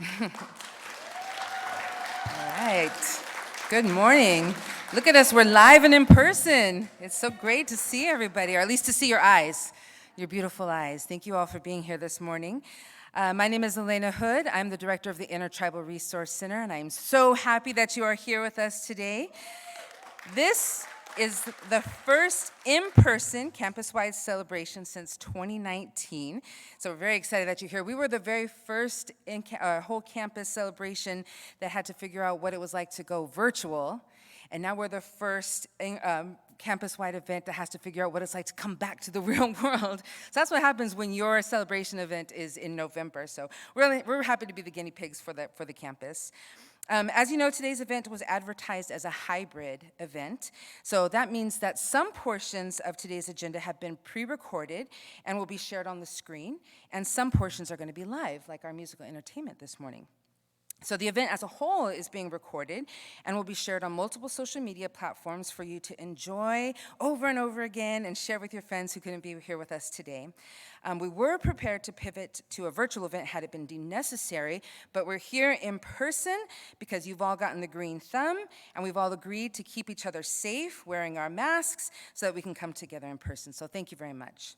All right. Good morning. Look at us, we're live and in person. It's so great to see everybody, or at least to see your eyes, your beautiful eyes. Thank you all for being here this morning. My name is Elena Hood. I'm the director of the Intertribal Resource Center, and I'm so happy that you are here with us today. This is the first in-person campus-wide celebration since 2019. So we're very excited that you're here. We were the very first whole campus celebration that had to figure out what it was like to go virtual. And now we're the first campus-wide event that has to figure out what it's like to come back to the real world. So that's what happens when your celebration event is in November. So we're happy to be the guinea pigs for the campus. As you know, today's event was advertised as a hybrid event. So that means that some portions of today's agenda have been pre-recorded and will be shared on the screen, and some portions are going to be live, like our musical entertainment this morning. So the event as a whole is being recorded and will be shared on multiple social media platforms for you to enjoy over and over again and share with your friends who couldn't be here with us today. We were prepared to pivot to a virtual event had it been deemed necessary, but we're here in person because you've all gotten the green thumb and we've all agreed to keep each other safe, wearing our masks, so that we can come together in person. So thank you very much.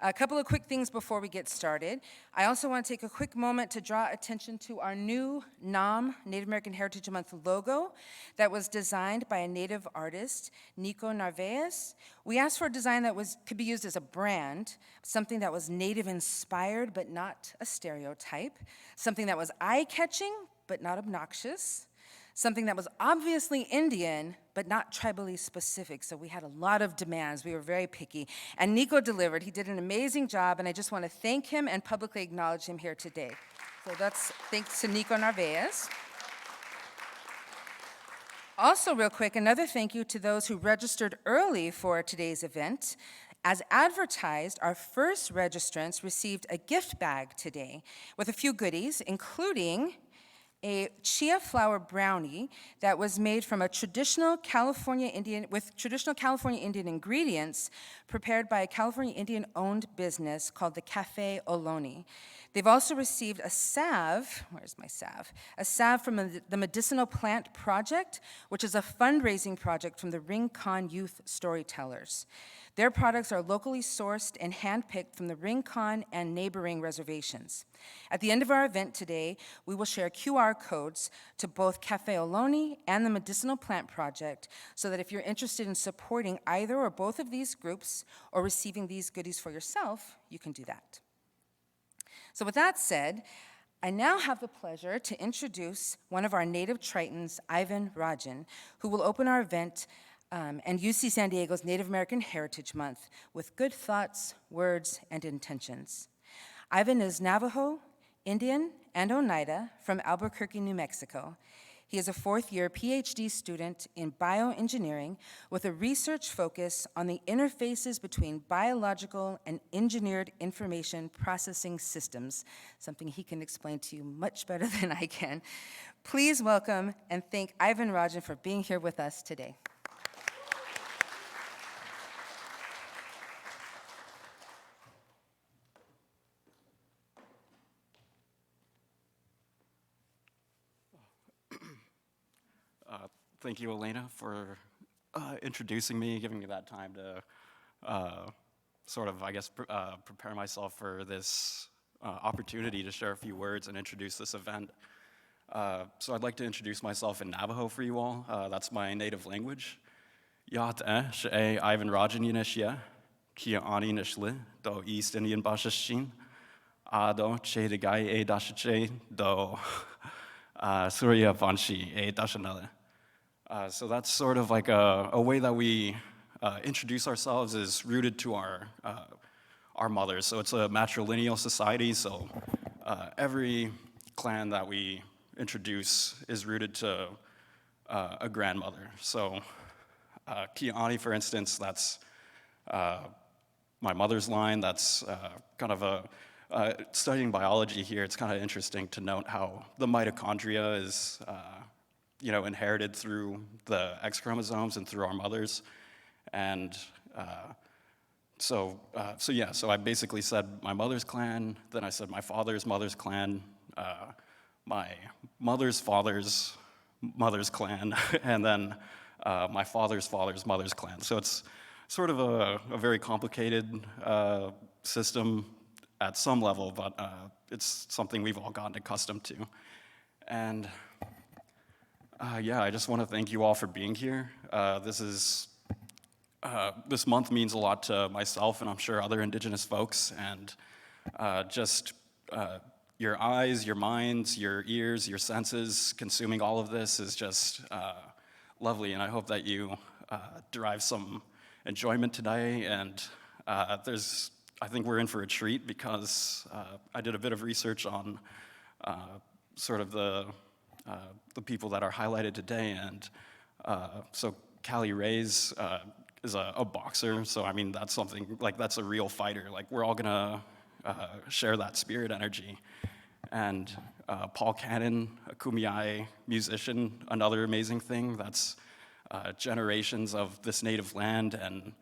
A couple of quick things before we get started. I also want to take a quick moment to draw attention to our new NAHM, Native American Heritage Month logo that was designed by a Native artist, Nico Narvaez. We asked for a design that could be used as a brand, something that was Native inspired but not a stereotype, something that was eye-catching but not obnoxious, something that was obviously Indian, but not tribally specific. So we had a lot of demands. We were very picky. And Nico delivered. He did an amazing job, and I just want to thank him and publicly acknowledge him here today. So that's thanks to Nico Narvaez. Also, real quick, another thank you to those who registered early for today's event. As advertised, our first registrants received a gift bag today with a few goodies, including a chia flour brownie that was made from a traditional California Indian ingredients prepared by a California Indian-owned business called the Cafe Ohlone. They've also received a salve, where's my salve? A salve from the Medicinal Plant Project, which is a fundraising project from the Rincon Youth Storytellers. Their products are locally sourced and handpicked from the Rincon and neighboring reservations. At the end of our event today, we will share QR codes to both Cafe Ohlone and the Medicinal Plant Project so that if you're interested in supporting either or both of these groups or receiving these goodies for yourself, you can do that. So with that said, I now have the pleasure to introduce one of our native Tritons, Ivan Rajan, who will open our event and UC San Diego's Native American Heritage Month with good thoughts, words, and intentions. Ivan is Navajo, Indian, and Oneida from Albuquerque, New Mexico. He is a fourth-year PhD student in bioengineering with a research focus on the interfaces between biological and engineered information processing systems, something he can explain to you much better than I can. Please welcome and thank Ivan Rajan for being here with us today. Thank you, Elena, for introducing me, giving me that time to prepare myself for this opportunity to share a few words and introduce this event. So I'd like to introduce myself in Navajo for you all. That's my native language. Ya'at'e she'e Ivan Rajan yineshye, kia ani nishle, do East Indian bashashin, ado che de gai e dashache, do Surya vanshi e dashanale. So that's sort of like a way that we introduce ourselves is rooted to our mothers. So it's a matrilineal society, so every clan that we introduce is rooted to a grandmother. So Kiani, for instance, that's my mother's line. That's kind of studying biology here, it's kind of interesting to note how the mitochondria is inherited through the X chromosomes and through our mothers. And so I basically said my mother's clan, then I said my father's mother's clan, my mother's father's mother's clan, and then my father's mother's clan. So it's sort of a very complicated system at some level, but it's something we've all gotten accustomed to. And yeah, I just want to thank you all for being here. This month means a lot to myself, and I'm sure other Indigenous folks, and just your eyes, your minds, your ears, your senses, consuming all of this is just lovely, and I hope that you derive some enjoyment today. And I think we're in for a treat, because I did a bit of research on sort of the people that are highlighted today, and so Callie Reyes is a boxer, so I mean that's something, like that's a real fighter. Like we're all gonna share that spirit energy. And Paul Cannon, a Kumeyaay musician, another amazing thing. That's generations of this native land, and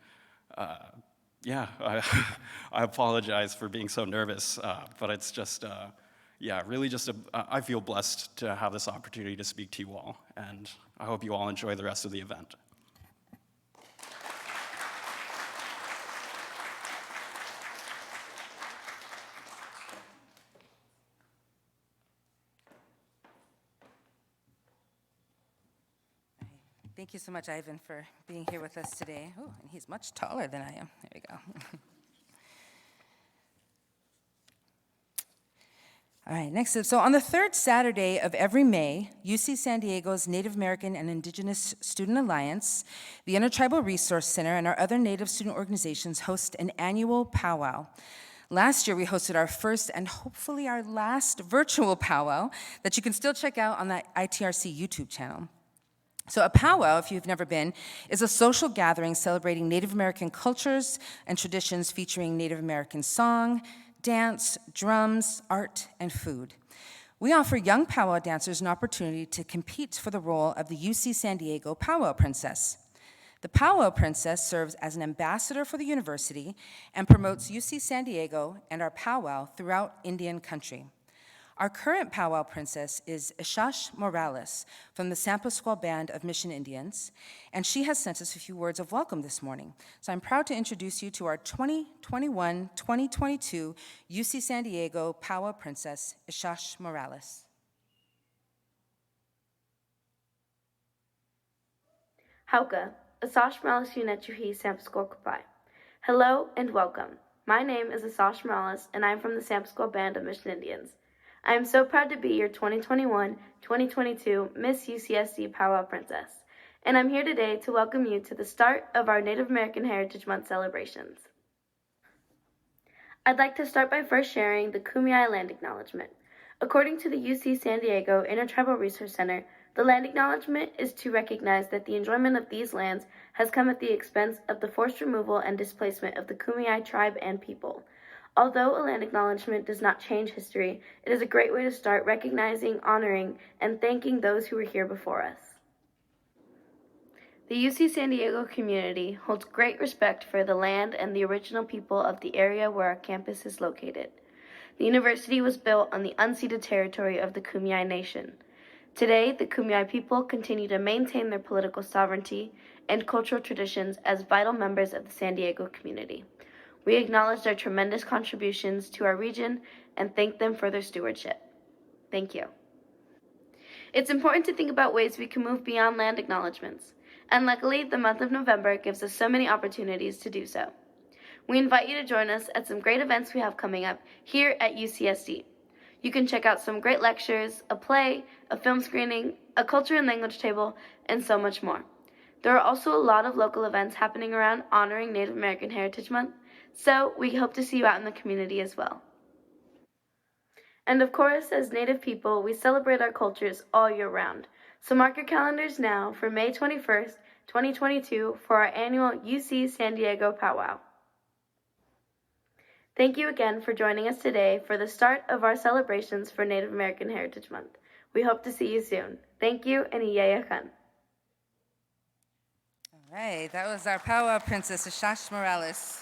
yeah, I apologize for being so nervous, but it's just, yeah, really just I feel blessed to have this opportunity to speak to you all, and I hope you all enjoy the rest of the event. Thank you so much, Ivan, for being here with us today. Oh, and he's much taller than I am. There we go. All right, next up. So on the third Saturday of every May, UC San Diego's Native American and Indigenous Student Alliance, the Intertribal Resource Center, and our other Native student organizations host an annual powwow. Last year, we hosted our first and hopefully our last virtual powwow that you can still check out on the ITRC YouTube channel. So a powwow, if you've never been, is a social gathering celebrating Native American cultures and traditions featuring Native American song, dance, drums, art, and food. We offer young powwow dancers an opportunity to compete for the role of the UC San Diego Powwow Princess. The Powwow Princess serves as an ambassador for the university and promotes UC San Diego and our powwow throughout Indian country. Our current powwow princess is Ishash Morales from the San Pasqual Band of Mission Indians, and she has sent us a few words of welcome this morning. So I'm proud to introduce you to our 2021-2022 UC San Diego powwow princess, Ishash Morales. Hauka, Asash Morales Yunechuhi San Pasqual Kapai. Hello and welcome. My name is Asash Morales, and I'm from the San Pasqual Band of Mission Indians. I am so proud to be your 2021-2022 Miss UCSD Powwow Princess, and I'm here today to welcome you to the start of our Native American Heritage Month celebrations. I'd like to start by first sharing the Kumeyaay Land Acknowledgement. According to the UC San Diego Intertribal Resource Center, the land acknowledgement is to recognize that the enjoyment of these lands has come at the expense of the forced removal and displacement of the Kumeyaay tribe and people. Although a land acknowledgement does not change history, it is a great way to start recognizing, honoring, and thanking those who were here before us. The UC San Diego community holds great respect for the land and the original people of the area where our campus is located. The university was built on the unceded territory of the Kumeyaay Nation. Today, the Kumeyaay people continue to maintain their political sovereignty and cultural traditions as vital members of the San Diego community. We acknowledge their tremendous contributions to our region and thank them for their stewardship. Thank you. It's important to think about ways we can move beyond land acknowledgements, and luckily, the month of November gives us so many opportunities to do so. We invite you to join us at some great events we have coming up here at UCSD. You can check out some great lectures, a play, a film screening, a culture and language table, and so much more. There are also a lot of local events happening around honoring Native American Heritage Month, so we hope to see you out in the community as well. And of course, as Native people, we celebrate our cultures all year round. So mark your calendars now for May 21st, 2022 for our annual UC San Diego Powwow. Thank you again for joining us today for the start of our celebrations for Native American Heritage Month. We hope to see you soon. Thank you, and Iyeyakan. All right, that was our powwow princess, Ishash Morales.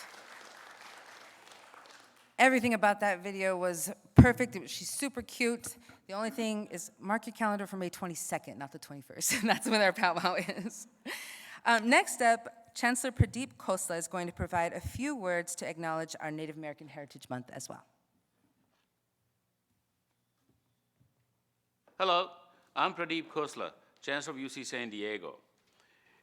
Everything about that video was perfect. She's super cute. The only thing is mark your calendar for May 22nd, not the 21st. That's when our powwow is. Next up, Chancellor Pradeep Khosla is going to provide a few words to acknowledge our Native American Heritage Month as well. Hello, I'm Pradeep Khosla, Chancellor of UC San Diego.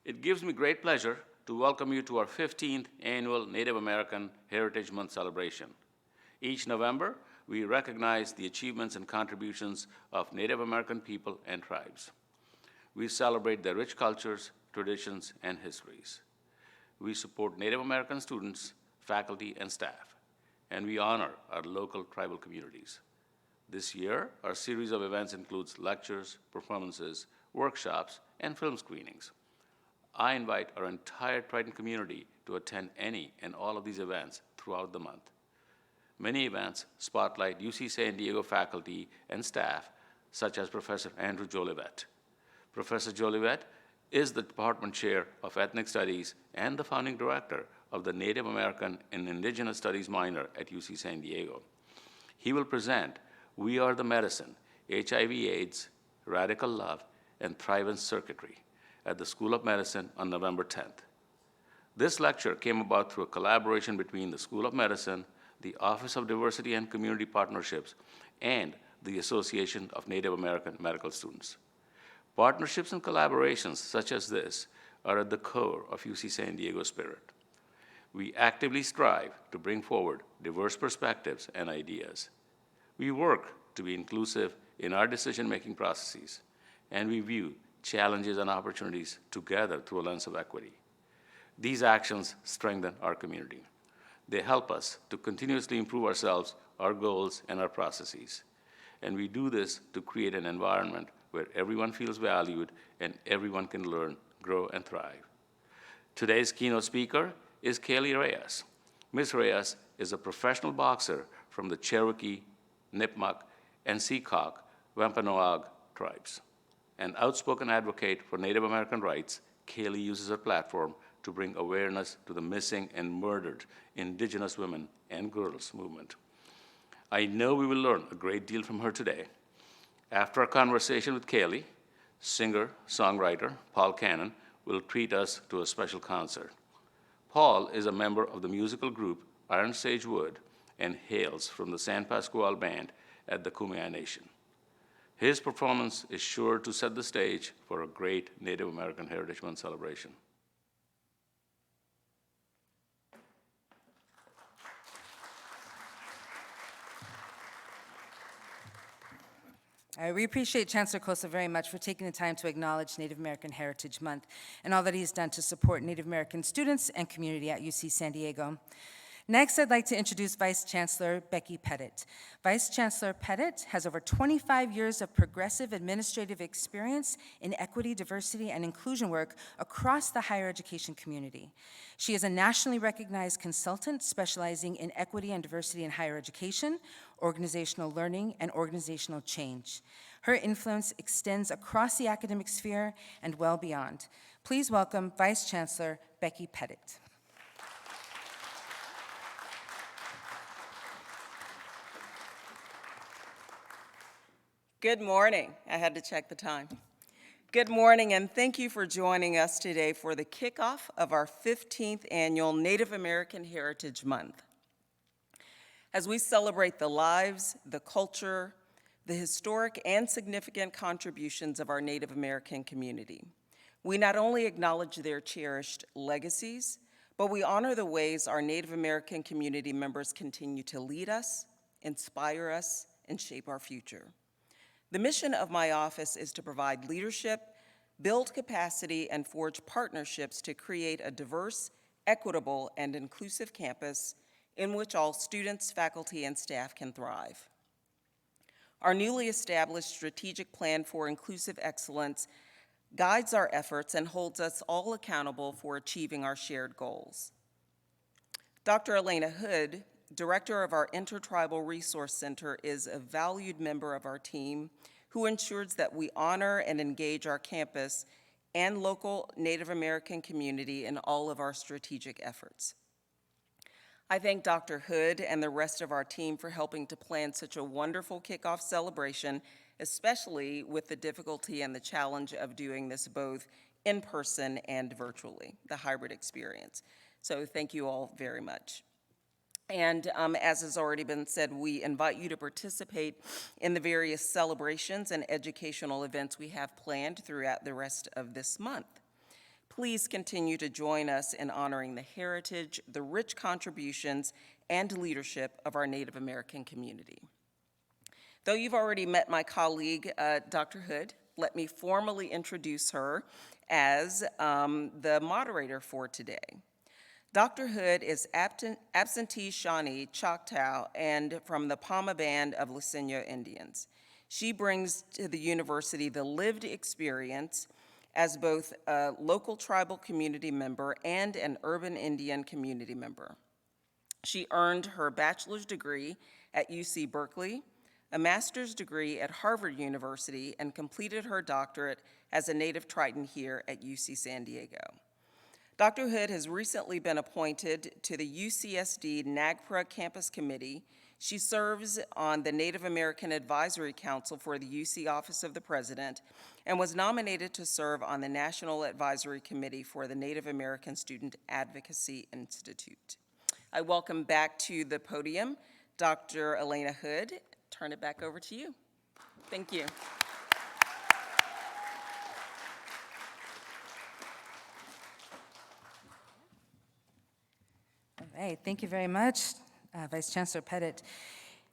It gives me great pleasure to welcome you to our 15th annual Native American Heritage Month celebration. Each November, we recognize the achievements and contributions of Native American people and tribes. We celebrate their rich cultures, traditions, and histories. We support Native American students, faculty, and staff, and we honor our local tribal communities. This year, our series of events includes lectures, performances, workshops, and film screenings. I invite our entire Triton community to attend any and all of these events throughout the month. Many events spotlight UC San Diego faculty and staff, such as Professor Andrew Jolivet. Professor Jolivet is the Department Chair of Ethnic Studies and the founding director of the Native American and Indigenous Studies minor at UC San Diego. He will present We Are the Medicine, HIV/AIDS, Radical Love, and Thrivent Circuitry at the School of Medicine on November 10th. This lecture came about through a collaboration between the School of Medicine, the Office of Diversity and Community Partnerships, and the Association of Native American Medical Students. Partnerships and collaborations such as this are at the core of UC San Diego's spirit. We actively strive to bring forward diverse perspectives and ideas. We work to be inclusive in our decision-making processes, and we view challenges and opportunities together through a lens of equity. These actions strengthen our community. They help us to continuously improve ourselves, our goals, and our processes. And we do this to create an environment where everyone feels valued and everyone can learn, grow, and thrive. Today's keynote speaker is Kaylee Reyes. Ms. Reyes is a professional boxer from the Cherokee, Nipmuc, and Seekonk Wampanoag tribes. An outspoken advocate for Native American rights, Kaylee uses her platform to bring awareness to the missing and murdered Indigenous women and girls movement. I know we will learn a great deal from her today. After our conversation with Kaylee, singer-songwriter Paul Cannon will treat us to a special concert. Paul is a member of the musical group Iron Sage Wood and hails from the San Pasqual Band at the Kumeyaay Nation. His performance is sure to set the stage for a great Native American Heritage Month celebration. We appreciate Chancellor Khosla very much for taking the time to acknowledge Native American Heritage Month and all that he's done to support Native American students and community at UC San Diego. Next, I'd like to introduce Vice Chancellor Becky Pettit. Vice Chancellor Pettit has over 25 years of progressive administrative experience in equity, diversity, and inclusion work across the higher education community. She is a nationally recognized consultant specializing in equity and diversity in higher education, organizational learning, and organizational change. Her influence extends across the academic sphere and well beyond. Please welcome Vice Chancellor Becky Pettit. Good morning. I had to check the time. Good morning, and thank you for joining us today for the kickoff of our 15th annual Native American Heritage Month. As we celebrate the lives, the culture, the historic and significant contributions of our Native American community, we not only acknowledge their cherished legacies, but we honor the ways our Native American community members continue to lead us, inspire us, and shape our future. The mission of my office is to provide leadership, build capacity, and forge partnerships to create a diverse, equitable, and inclusive campus in which all students, faculty, and staff can thrive. Our newly established strategic plan for inclusive excellence guides our efforts and holds us all accountable for achieving our shared goals. Dr. Elena Hood, Director of our Intertribal Resource Center, is a valued member of our team who ensures that we honor and engage our campus and local Native American community in all of our strategic efforts. I thank Dr. Hood and the rest of our team for helping to plan such a wonderful kickoff celebration especially with the difficulty and the challenge of doing this both in person and virtually, the hybrid experience. So thank you all very much. And as has already been said, we invite you to participate in the various celebrations and educational events we have planned throughout the rest of this month. Please continue to join us in honoring the heritage, the rich contributions, and leadership of our Native American community. Though you've already met my colleague, Dr. Hood, let me formally introduce her as the moderator for today. Dr. Hood is absentee Shawnee Choctaw and from the Pama Band of Luiseño Indians. She brings to the university the lived experience as both a local tribal community member and an urban Indian community member. She earned her bachelor's degree at UC Berkeley, a master's degree at Harvard University, and completed her doctorate as a native Triton here at UC San Diego. Dr. Hood has recently been appointed to the UCSD NAGPRA Campus Committee. She serves on the Native American Advisory Council for the UC Office of the President and was nominated to serve on the National Advisory Committee for the Native American Student Advocacy Institute. I welcome back to the podium Dr. Elena Hood. Turn it back over to you. Thank you. All right, thank you very much, Vice Chancellor Pettit.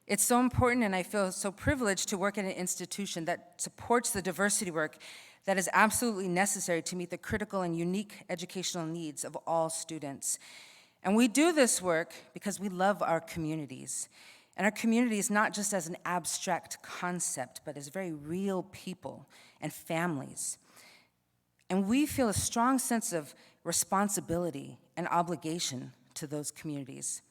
It's so important, and I feel so privileged to work at an institution that supports the diversity work that is absolutely necessary to meet the critical and unique educational needs of all students. And we do this work because we love our communities. And our communities not just as an abstract concept, but as very real people and families. And we feel a strong sense of responsibility and obligation to those communities.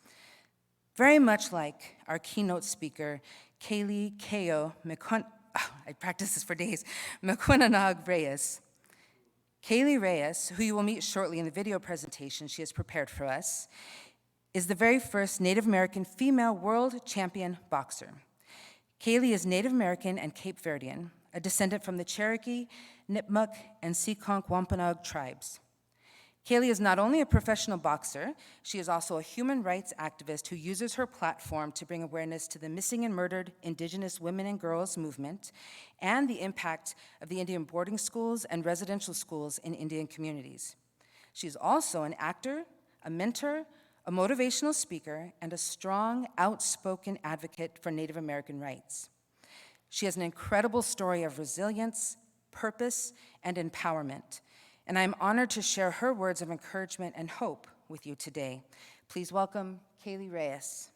Very much like our keynote speaker, Kaylee Keo I practiced this for days, Mequinnanog Reyes. Kaylee Reyes, who you will meet shortly in the video presentation she has prepared for us, is the very first Native American female world champion boxer. Kaylee is Native American and Cape Verdean, a descendant from the Cherokee, Nipmuc, and Seekonk Wampanoag tribes. Kaylee is not only a professional boxer, she is also a human rights activist who uses her platform to bring awareness to the missing and murdered Indigenous women and girls movement and the impact of the Indian boarding schools and residential schools in Indian communities. She's also an actor, a mentor, a motivational speaker, and a strong, outspoken advocate for Native American rights. She has an incredible story of resilience, purpose, and empowerment. And I'm honored to share her words of encouragement and hope with you today. Please welcome Kaylee Reyes.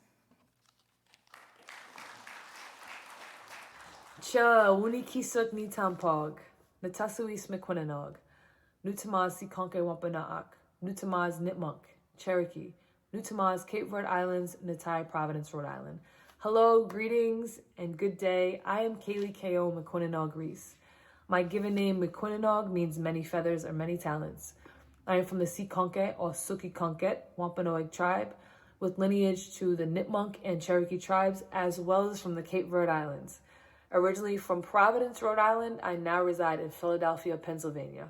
Cha wuni kisuk ni tampog, natasuis Mequinnanog, Nutamaz Seekonk Wampanoag, Nutamaz Nipmuc, Cherokee, Nutamaz Cape Verde Islands, Natai, Providence, Rhode Island. Hello, greetings, and good day. I am Kaylee Keo Mequinnanog Reese. My given name, Mequinnanog, means many feathers or many talents. I am from the Seekonk or Sukikonket Wampanoag tribe, with lineage to the Nipmuc and Cherokee tribes, as well as from the Cape Verde Islands. Originally from Providence, Rhode Island, I now reside in Philadelphia, Pennsylvania.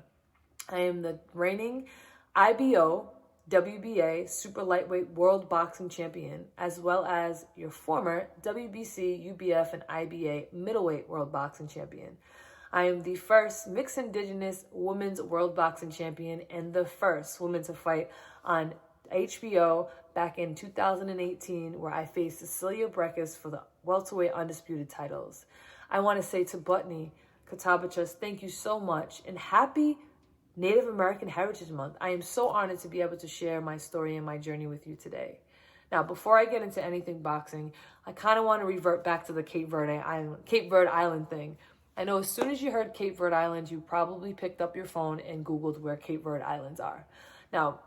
I am the reigning IBO, WBA Super Lightweight World Boxing Champion, as well as your former WBC, UBF, and IBA Middleweight World Boxing Champion. I am the first mixed Indigenous Women's World Boxing Champion and the first woman to fight on HBO back in 2018, where I faced Cecilia Breckus for the welterweight undisputed titles. I want to say to Butney Katabachas, thank you so much, and happy Native American Heritage Month. I am so honored to be able to share my story and my journey with you today. Now, before I get into anything boxing, I kind of want to revert back to the Cape Verde Island thing. I know as soon as you heard Cape Verde Islands, you probably picked up your phone and Googled where Cape Verde Islands are. Now,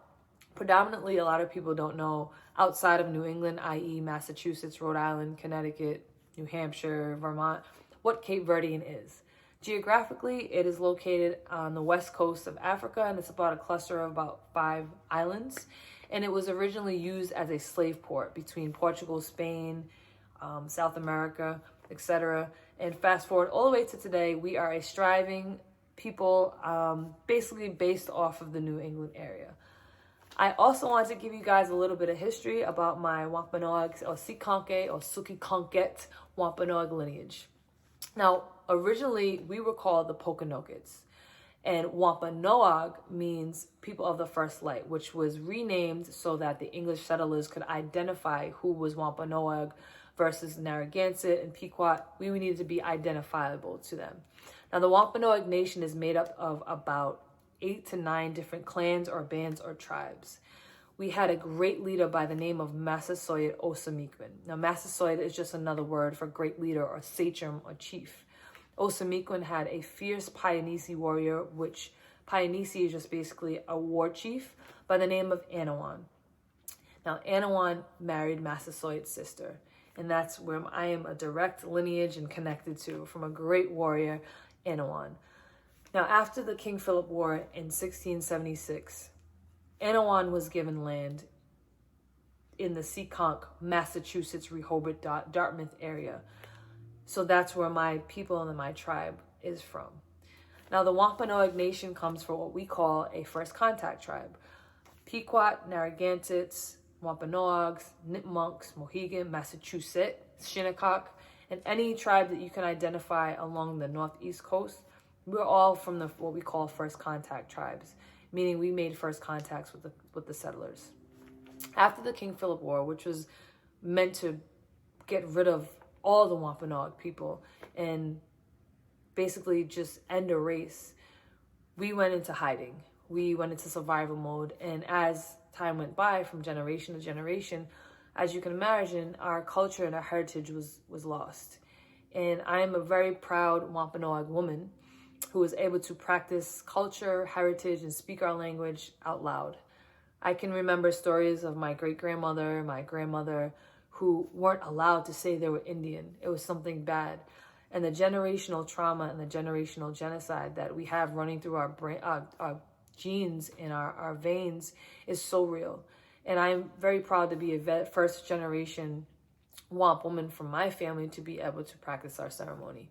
predominantly, a lot of people don't know outside of New England, i.e. Massachusetts, Rhode Island, Connecticut, New Hampshire, Vermont, what Cape Verdean is. Geographically, it is located on the west coast of Africa, and it's about a cluster of about 5 islands. And it was originally used as a slave port between Portugal, Spain, South America. etc. And fast forward all the way to today, we are a striving people, basically based off of the New England area. I also want to give you guys a little bit of history about my Wampanoag or Sikanke or Sukikonket Wampanoag lineage. Now, originally we were called the Pokanokets, and Wampanoag means people of the first light, which was renamed so that the English settlers could identify who was Wampanoag versus Narragansett and Pequot. We needed to be identifiable to them. Now, the Wampanoag Nation is made up of about 8 to 9 different clans or bands or tribes. We had a great leader by the name of Massasoit Osamiquin. Now, Massasoit is just another word for great leader or sachem or chief. Osamiquin had a fierce Payanisi warrior, which Payanisi is just basically a war chief by the name of Anawan. Now, Anawan married Massasoit's sister, and that's where I am a direct lineage and connected to, from a great warrior, Anawan. Now, after the King Philip War in 1676, Anawan was given land in the Seekonk, Massachusetts, Rehoboth, Dartmouth area. So that's where my people and my tribe is from. Now, the Wampanoag Nation comes from what we call a first contact tribe. Pequot, Narragansetts, Wampanoags, Nipmunks, Mohegan, Massachusetts, Shinnecock, and any tribe that you can identify along the northeast coast. We're all from what we call first contact tribes, meaning we made first contacts with the settlers. After the King Philip War, which was meant to get rid of all the Wampanoag people and basically just end a race, we went into hiding. We went into survival mode, and as time went by from generation to generation, as you can imagine, our culture and our heritage was lost. And I am a very proud Wampanoag woman who was able to practice culture, heritage, and speak our language out loud. I can remember stories of my great-grandmother, my grandmother, who weren't allowed to say they were Indian. It was something bad. And the generational trauma and the generational genocide that we have running through our brain, our genes in our veins is so real. And I'm very proud to be a first generation Wamp woman from my family to be able to practice our ceremony.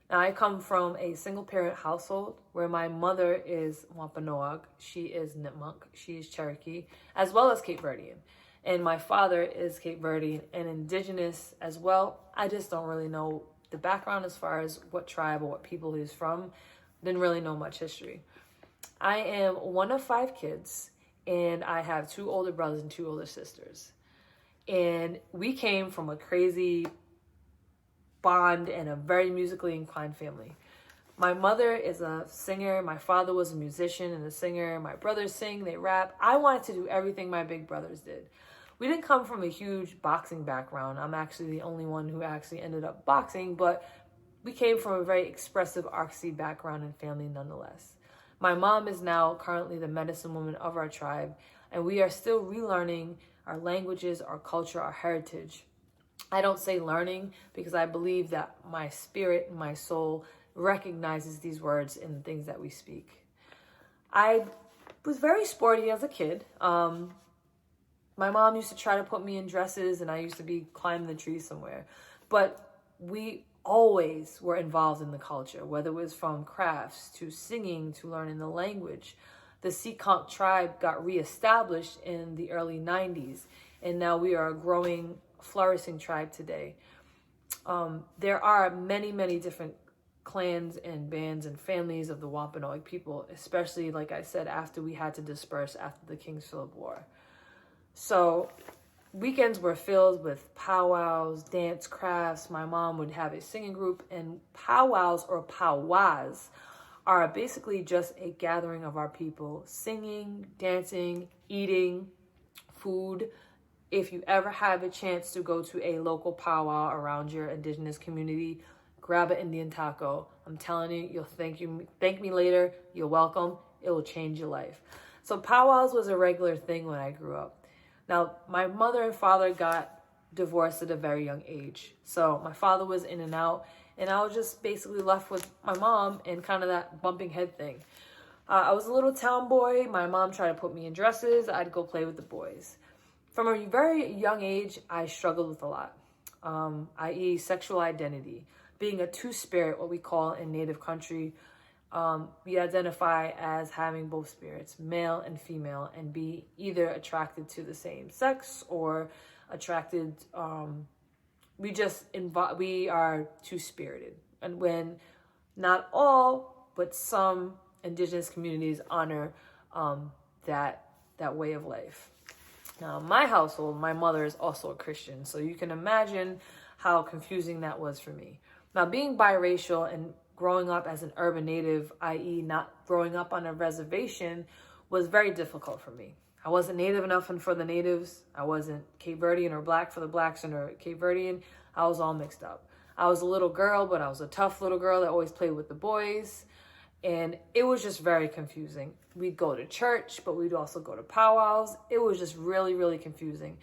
Now, I come from a single parent household where my mother is Wampanoag, she is Nipmunk, she is Cherokee, as well as Cape Verdean. And my father is Cape Verdean and indigenous as well. I just don't really know the background as far as what tribe or what people he's from. Didn't really know much history. I am one of 5 kids, and I have 2 older brothers and 2 older sisters. And we came from a crazy bond and a very musically inclined family. My mother is a singer. My father was a musician and a singer. My brothers sing, they rap. I wanted to do everything my big brothers did. We didn't come from a huge boxing background. I'm actually the only one who actually ended up boxing, but we came from a very expressive artsy background and family nonetheless. My mom is now currently the medicine woman of our tribe, and we are still relearning our languages, our culture, our heritage. I don't say learning because I believe that my spirit and my soul recognizes these words in the things that we speak. I was very sporty as a kid. My mom used to try to put me in dresses, and I used to be climbing the trees somewhere. But we always were involved in the culture, whether it was from crafts to singing to learning the language. The Seekonk tribe got reestablished in the early 90s, and now we are a growing, flourishing tribe today. There are many, many different clans and bands and families of the Wampanoag people, especially, like I said, after we had to disperse after the King Philip War. So weekends were filled with powwows, dance crafts. My mom would have a singing group, and powwows or powwows are basically just a gathering of our people singing, dancing, eating food. If you ever have a chance to go to a local powwow around your indigenous community, grab an Indian taco. I'm telling you, you'll thank me later. You're welcome. It will change your life. So powwows was a regular thing when I grew up. Now, my mother and father got divorced at a very young age. So my father was in and out, and I was just basically left with my mom and kind of that bumping head thing. I was a little town boy. My mom tried to put me in dresses. I'd go play with the boys. From a very young age, I struggled with a lot. i.e. sexual identity. Being a two-spirit, what we call in Native country, we identify as having both spirits, male and female, and be either attracted to the same sex or attracted, we are two-spirited. And when not all, but some indigenous communities honor that way of life. Now, my household, my mother is also a Christian, so you can imagine how confusing that was for me. Now, being biracial and growing up as an urban native, i.e. not growing up on a reservation, was very difficult for me. I wasn't Native enough for the natives. I wasn't Cape Verdean or Black for the Blacks or Cape Verdean. I was all mixed up. I was a little girl, but I was a tough little girl that always played with the boys. And it was just very confusing. We'd go to church, but we'd also go to powwows. It was just really, really confusing.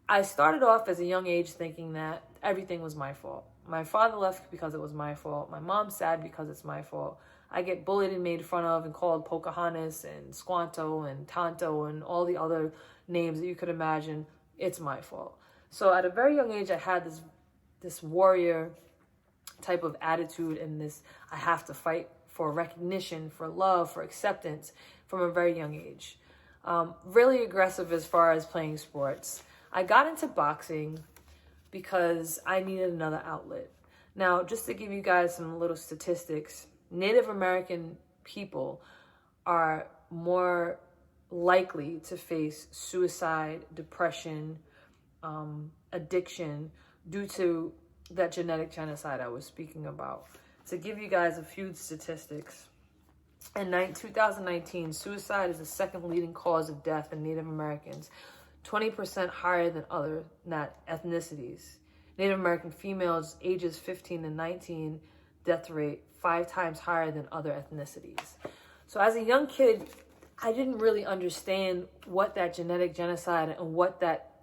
I started off as a young age thinking that everything was my fault. My father left because it was my fault. My mom's sad because it's my fault. I get bullied and made fun of and called Pocahontas and Squanto and Tonto and all the other names that you could imagine. It's my fault. So at a very young age, I had this warrior type of attitude and this, I have to fight for recognition, for love, for acceptance from a very young age. Really aggressive as far as playing sports. I got into boxing because I needed another outlet. Now, just to give you guys some little statistics, Native American people are more likely to face suicide, depression, addiction due to that genetic genocide I was speaking about. To give you guys a few statistics, in 2019, suicide is the second leading cause of death in Native Americans, 20% higher than other ethnicities. Native American females ages 15 to 19, death rate 5 times higher than other ethnicities. So as a young kid, I didn't really understand what that genetic genocide and what that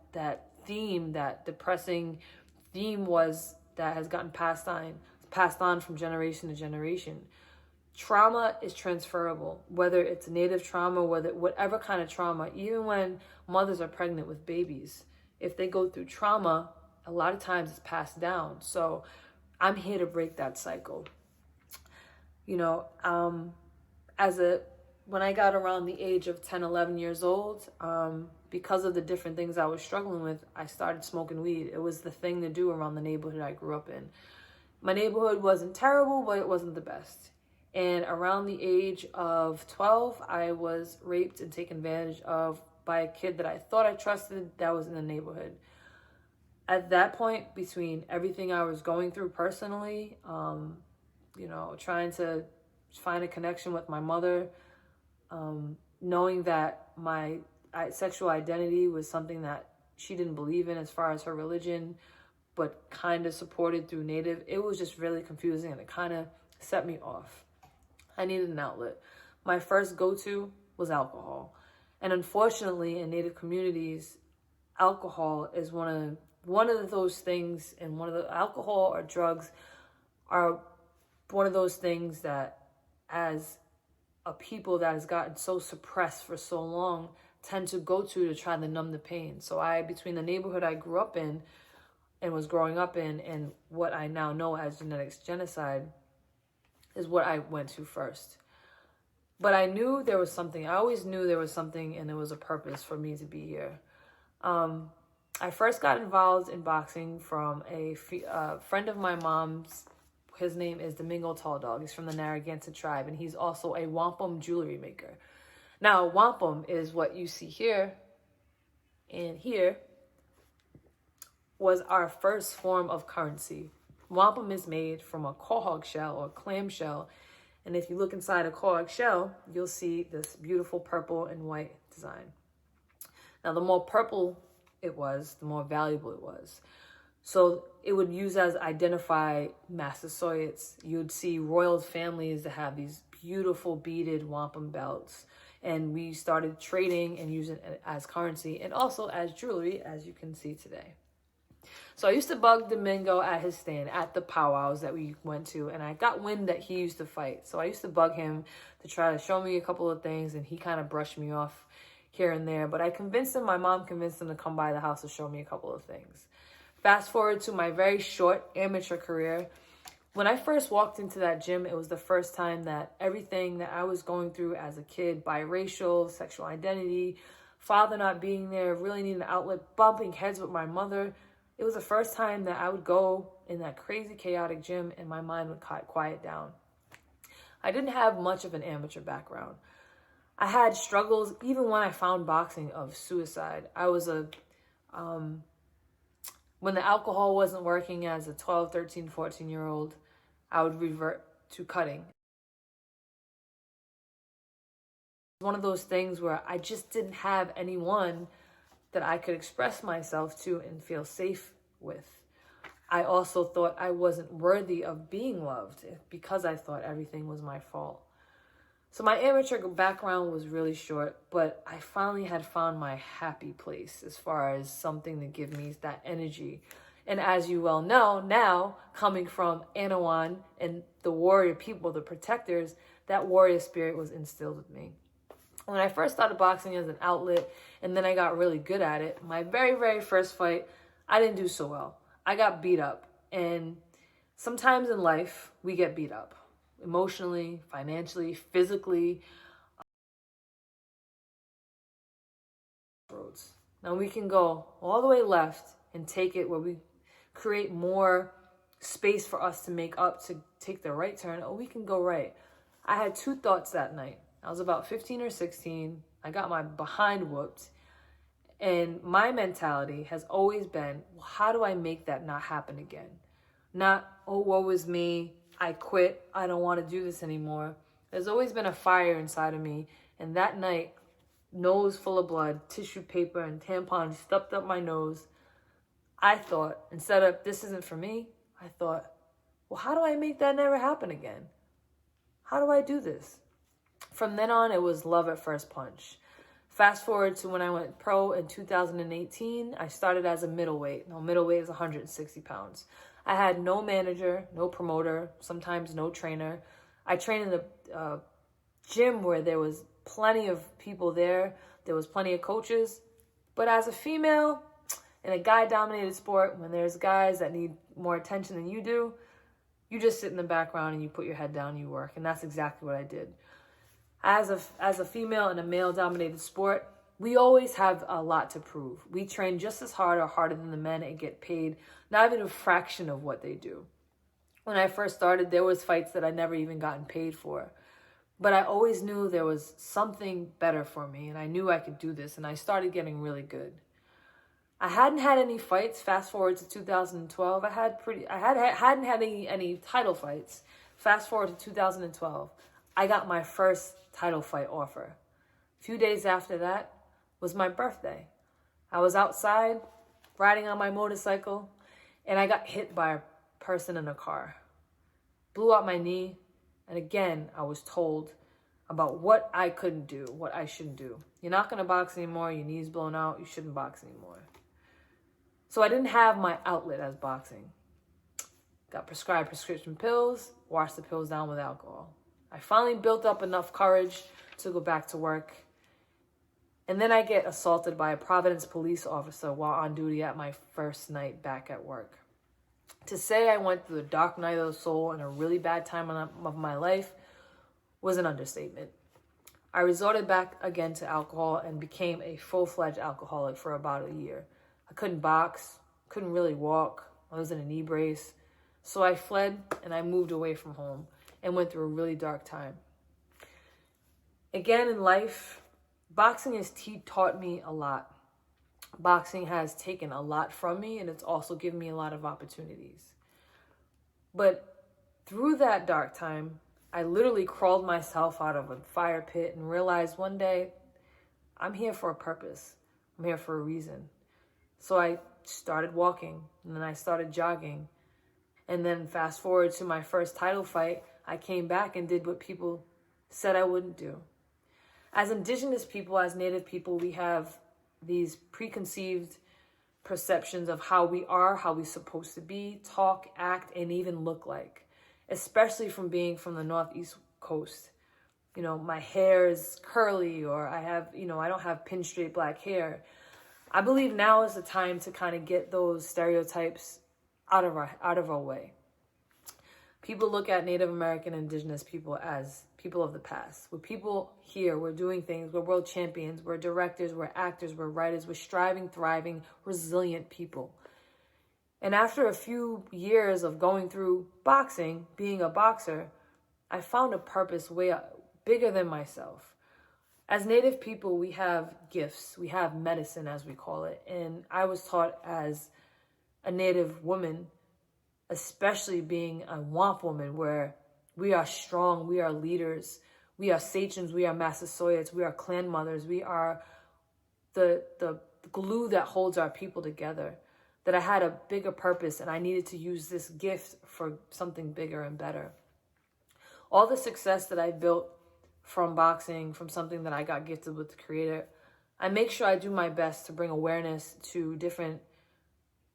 theme, that depressing theme was that has gotten passed on from generation to generation. Trauma is transferable, whether it's Native trauma, whatever kind of trauma, even when mothers are pregnant with babies. If they go through trauma, a lot of times it's passed down. So I'm here to break that cycle. You know, when I got around the age of 10, 11 years old, because of the different things I was struggling with, I started smoking weed. It was the thing to do around the neighborhood I grew up in. My neighborhood wasn't terrible, but it wasn't the best. And around the age of 12, I was raped and taken advantage of by a kid that I thought I trusted that was in the neighborhood. At that point, between everything I was going through personally, trying to find a connection with my mother, knowing that my sexual identity was something that she didn't believe in as far as her religion, but kind of supported through Native, it was just really confusing and it kind of set me off. I needed an outlet. My first go-to was alcohol. And unfortunately, in Native communities, alcohol is one of those things, and alcohol or drugs are one of those things that, as a people that has gotten so suppressed for so long, tend to go to try to numb the pain. So between the neighborhood I grew up in and was growing up in and what I now know as genetics genocide is what I went to first. But I knew there was something. I always knew there was something and there was a purpose for me to be here. I first got involved in boxing from a friend of my mom's. His name is Domingo Tall Dog. He's from the Narragansett tribe, and he's also a wampum jewelry maker. Now, wampum is what you see here, and here was our first form of currency. Wampum is made from a quahog shell or clam shell, and if you look inside a quahog shell, you'll see this beautiful purple and white design. Now, the more purple it was, the more valuable it was. So it would use as identify Massasoits. You'd see royal families that have these beautiful beaded wampum belts. And we started trading and using it as currency and also as jewelry, as you can see today. So I used to bug Domingo at his stand at the powwows that we went to. And I got wind that he used to fight. So I used to bug him to try to show me a couple of things. And he kind of brushed me off here and there. But my mom convinced him to come by the house to show me a couple of things. Fast forward to my very short amateur career. When I first walked into that gym, it was the first time that everything that I was going through as a kid, biracial, sexual identity, father not being there, really needing an outlet, bumping heads with my mother. It was the first time that I would go in that crazy, chaotic gym and my mind would quiet down. I didn't have much of an amateur background. I had struggles, even when I found boxing, of suicide. I was when the alcohol wasn't working as a 12, 13, 14-year-old, I would revert to cutting. One of those things where I just didn't have anyone that I could express myself to and feel safe with. I also thought I wasn't worthy of being loved because I thought everything was my fault. So my amateur background was really short, but I finally had found my happy place as far as something to give me that energy. And as you well know, now coming from Anawan and the warrior people, the protectors, that warrior spirit was instilled with me. When I first started boxing as an outlet and then I got really good at it, my very, very first fight, I didn't do so well. I got beat up. And sometimes in life, we get beat up. Emotionally, financially, physically. Now we can go all the way left and take it where we create more space for us to make up to take the right turn, or we can go right. I had two thoughts that night. I was about 15 or 16. I got my behind whooped. And my mentality has always been, well, how do I make that not happen again? Not, oh, woe is me. I quit. I don't want to do this anymore. There's always been a fire inside of me. And that night, nose full of blood, tissue paper and tampons stuffed up my nose. I thought, instead of, this isn't for me, I thought, well, how do I make that never happen again? How do I do this? From then on, it was love at first punch. Fast forward to when I went pro in 2018, I started as a middleweight. Now, middleweight is 160 pounds. I had no manager, no promoter, sometimes no trainer. I trained in the gym where there was plenty of people there. There was plenty of coaches. But as a female in a guy-dominated sport, when there's guys that need more attention than you do, you just sit in the background and you put your head down and you work. And that's exactly what I did. As a female in a male-dominated sport, we always have a lot to prove. We train just as hard or harder than the men and get paid not even a fraction of what they do. When I first started, there was fights that I never even gotten paid for. But I always knew there was something better for me, and I knew I could do this, and I started getting really good. I hadn't had any fights. Fast forward to 2012, I hadn't had any title fights. Fast forward to 2012, I got my first title fight offer. A few days after that was my birthday. I was outside riding on my motorcycle, and I got hit by a person in a car. Blew out my knee, and again, I was told about what I couldn't do, what I shouldn't do. You're not going to box anymore. Your knee's blown out. You shouldn't box anymore. So I didn't have my outlet as boxing. Got prescribed prescription pills, washed the pills down with alcohol. I finally built up enough courage to go back to work. And then I get assaulted by a Providence police officer while on duty at my first night back at work. To say I went through the dark night of the soul and a really bad time of my life was an understatement. I resorted back again to alcohol and became a full-fledged alcoholic for about a year. I couldn't box, couldn't really walk. I was in a knee brace. So I fled and I moved away from home and went through a really dark time. Again in life, boxing has taught me a lot. Boxing has taken a lot from me, and it's also given me a lot of opportunities. But through that dark time, I literally crawled myself out of a fire pit and realized one day, I'm here for a purpose. I'm here for a reason. So I started walking, and then I started jogging. And then fast forward to my first title fight, I came back and did what people said I wouldn't do. As Indigenous people, as Native people, we have these preconceived perceptions of how we are, how we're supposed to be, talk, act, and even look like, especially from being from the Northeast coast. You know, my hair is curly, or I don't have pin straight black hair. I believe now is the time to kind of get those stereotypes out of our way. People look at Native American indigenous people as people of the past. We're people here, we're doing things, we're world champions, we're directors, we're actors, we're writers, we're striving, thriving, resilient people. And after a few years of going through boxing, being a boxer, I found a purpose way bigger than myself. As Native people, we have gifts, we have medicine, as we call it. And I was taught as a Native woman, especially being a Wamp woman, where we are strong, we are leaders, we are sachems, we are Massasoits, we are clan mothers, we are the glue that holds our people together, that I had a bigger purpose and I needed to use this gift for something bigger and better. All the success that I built from boxing, from something that I got gifted with the Creator, I make sure I do my best to bring awareness to different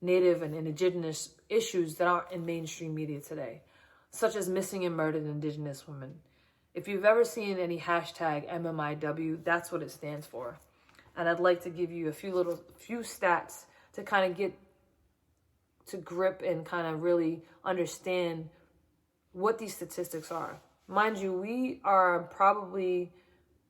Native and indigenous issues that aren't in mainstream media today, such as missing and murdered indigenous women. If you've ever seen any hashtag MMIW, that's what it stands for. And I'd like to give you a few stats to kind of get to grip and kind of really understand what these statistics are. Mind you, we are probably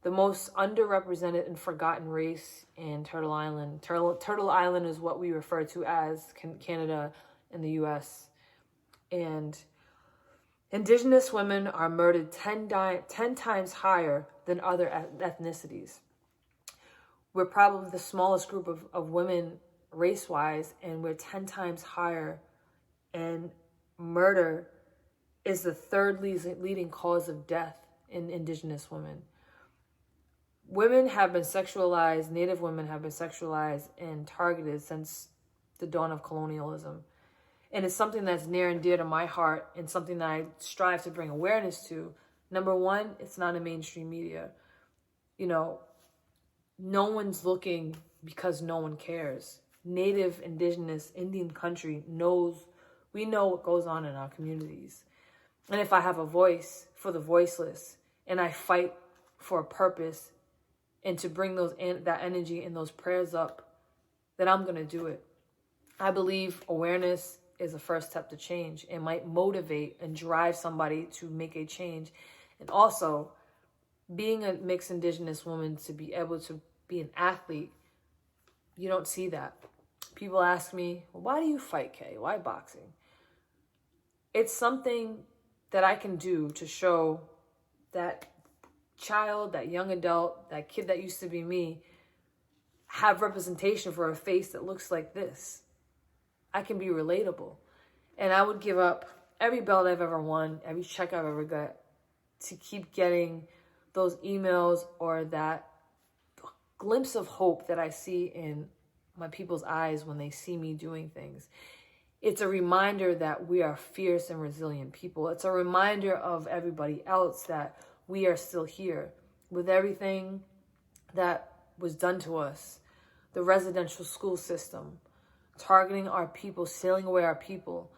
the most underrepresented and forgotten race in Turtle Island. Turtle Island is what we refer to as Canada and the US. And indigenous women are murdered 10 times higher than other ethnicities. We're probably the smallest group of women race-wise, and we're 10 times higher. And murder is the third leading cause of death in indigenous women. Women have been sexualized, Native women have been sexualized and targeted since the dawn of colonialism. And it's something that's near and dear to my heart and something that I strive to bring awareness to. Number one, it's not in mainstream media. You know, no one's looking because no one cares. Native, indigenous, Indian country we know what goes on in our communities. And if I have a voice for the voiceless and I fight for a purpose and to bring that energy and those prayers up, then I'm going to do it. I believe awareness is the first step to change. It might motivate and drive somebody to make a change. And also, being a mixed indigenous woman, to be able to be an athlete, you don't see that. People ask me, well, why do you fight, Kay? Why boxing? It's something that I can do to show that child, that young adult, that kid that used to be me, have representation for a face that looks like this. I can be relatable. And I would give up every belt I've ever won, every check I've ever got, to keep getting those emails or that glimpse of hope that I see in my people's eyes when they see me doing things. It's a reminder that we are fierce and resilient people. It's a reminder of everybody else that we are still here with everything that was done to us. The residential school system, targeting our people, stealing away our people,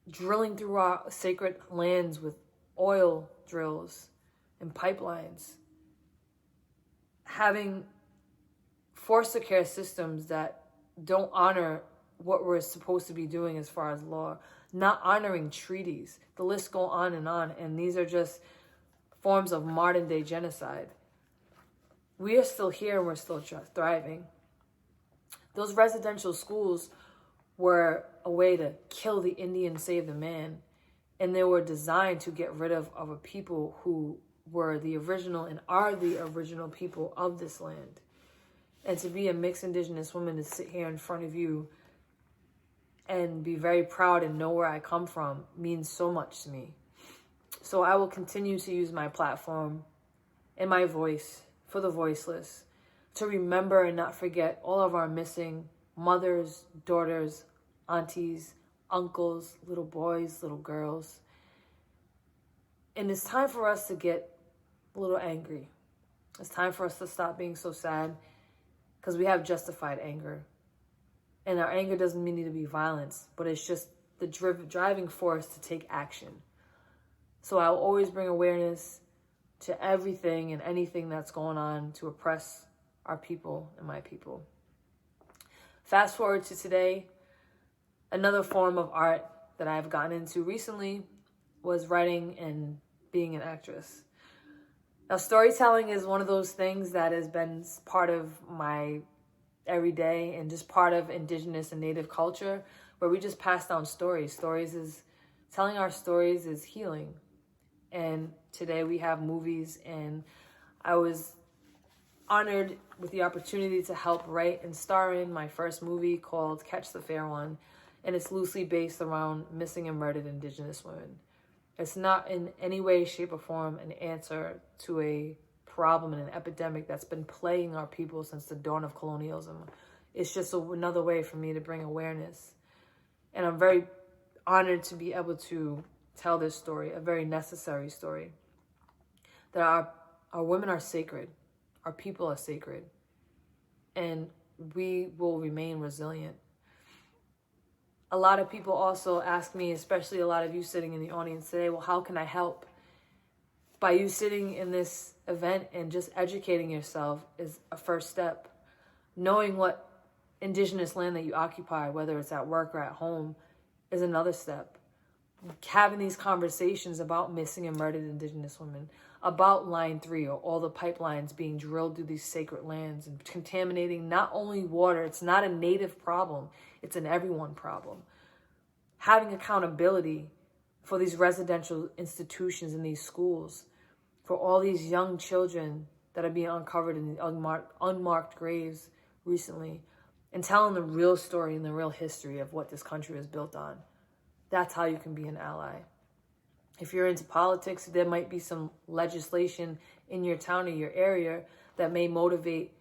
drilling through our sacred lands with oil drills and pipelines, having foster care systems that don't honor what we're supposed to be doing as far as law, not honoring treaties. The list go on, and these are just forms of modern day genocide. We are still here and we're still thriving. Those residential schools were a way to kill the Indian, save the man, and they were designed to get rid of a people who were the original and are the original people of this land. And to be a mixed indigenous woman, to sit here in front of you and be very proud and know where I come from, means so much to me. So I will continue to use my platform and my voice for the voiceless, to remember and not forget all of our missing mothers, daughters, aunties, uncles, little boys, little girls. And it's time for us to get a little angry. It's time for us to stop being so sad, because we have justified anger. And our anger doesn't mean to be violence, but it's just the driving force to take action. So I'll always bring awareness to everything and anything that's going on to oppress our people and my people. Fast forward to today, another form of art that I've gotten into recently was writing and being an actress. Now, storytelling is one of those things that has been part of my everyday and just part of Indigenous and Native culture, where we just pass down stories. Telling our stories is healing. And today we have movies, and I was honored with the opportunity to help write and star in my first movie called Catch the Fair One, and it's loosely based around missing and murdered Indigenous women. It's not in any way, shape, or form an answer to a problem and an epidemic that's been plaguing our people since the dawn of colonialism. It's just another way for me to bring awareness. And I'm very honored to be able to tell this story, a very necessary story, that our women are sacred, our people are sacred, and we will remain resilient. A lot of people also ask me, especially a lot of you sitting in the audience today, well, how can I help? By you sitting in this event and just educating yourself is a first step. Knowing what Indigenous land that you occupy, whether it's at work or at home, is another step. Having these conversations about missing and murdered Indigenous women, about Line 3 or all the pipelines being drilled through these sacred lands and contaminating not only water, it's not a Native problem, it's an everyone problem. Having accountability for these residential institutions and these schools, for all these young children that are being uncovered in unmarked graves recently, and telling the real story and the real history of what this country is built on. That's how you can be an ally. If you're into politics, there might be some legislation in your town or your area that may motivate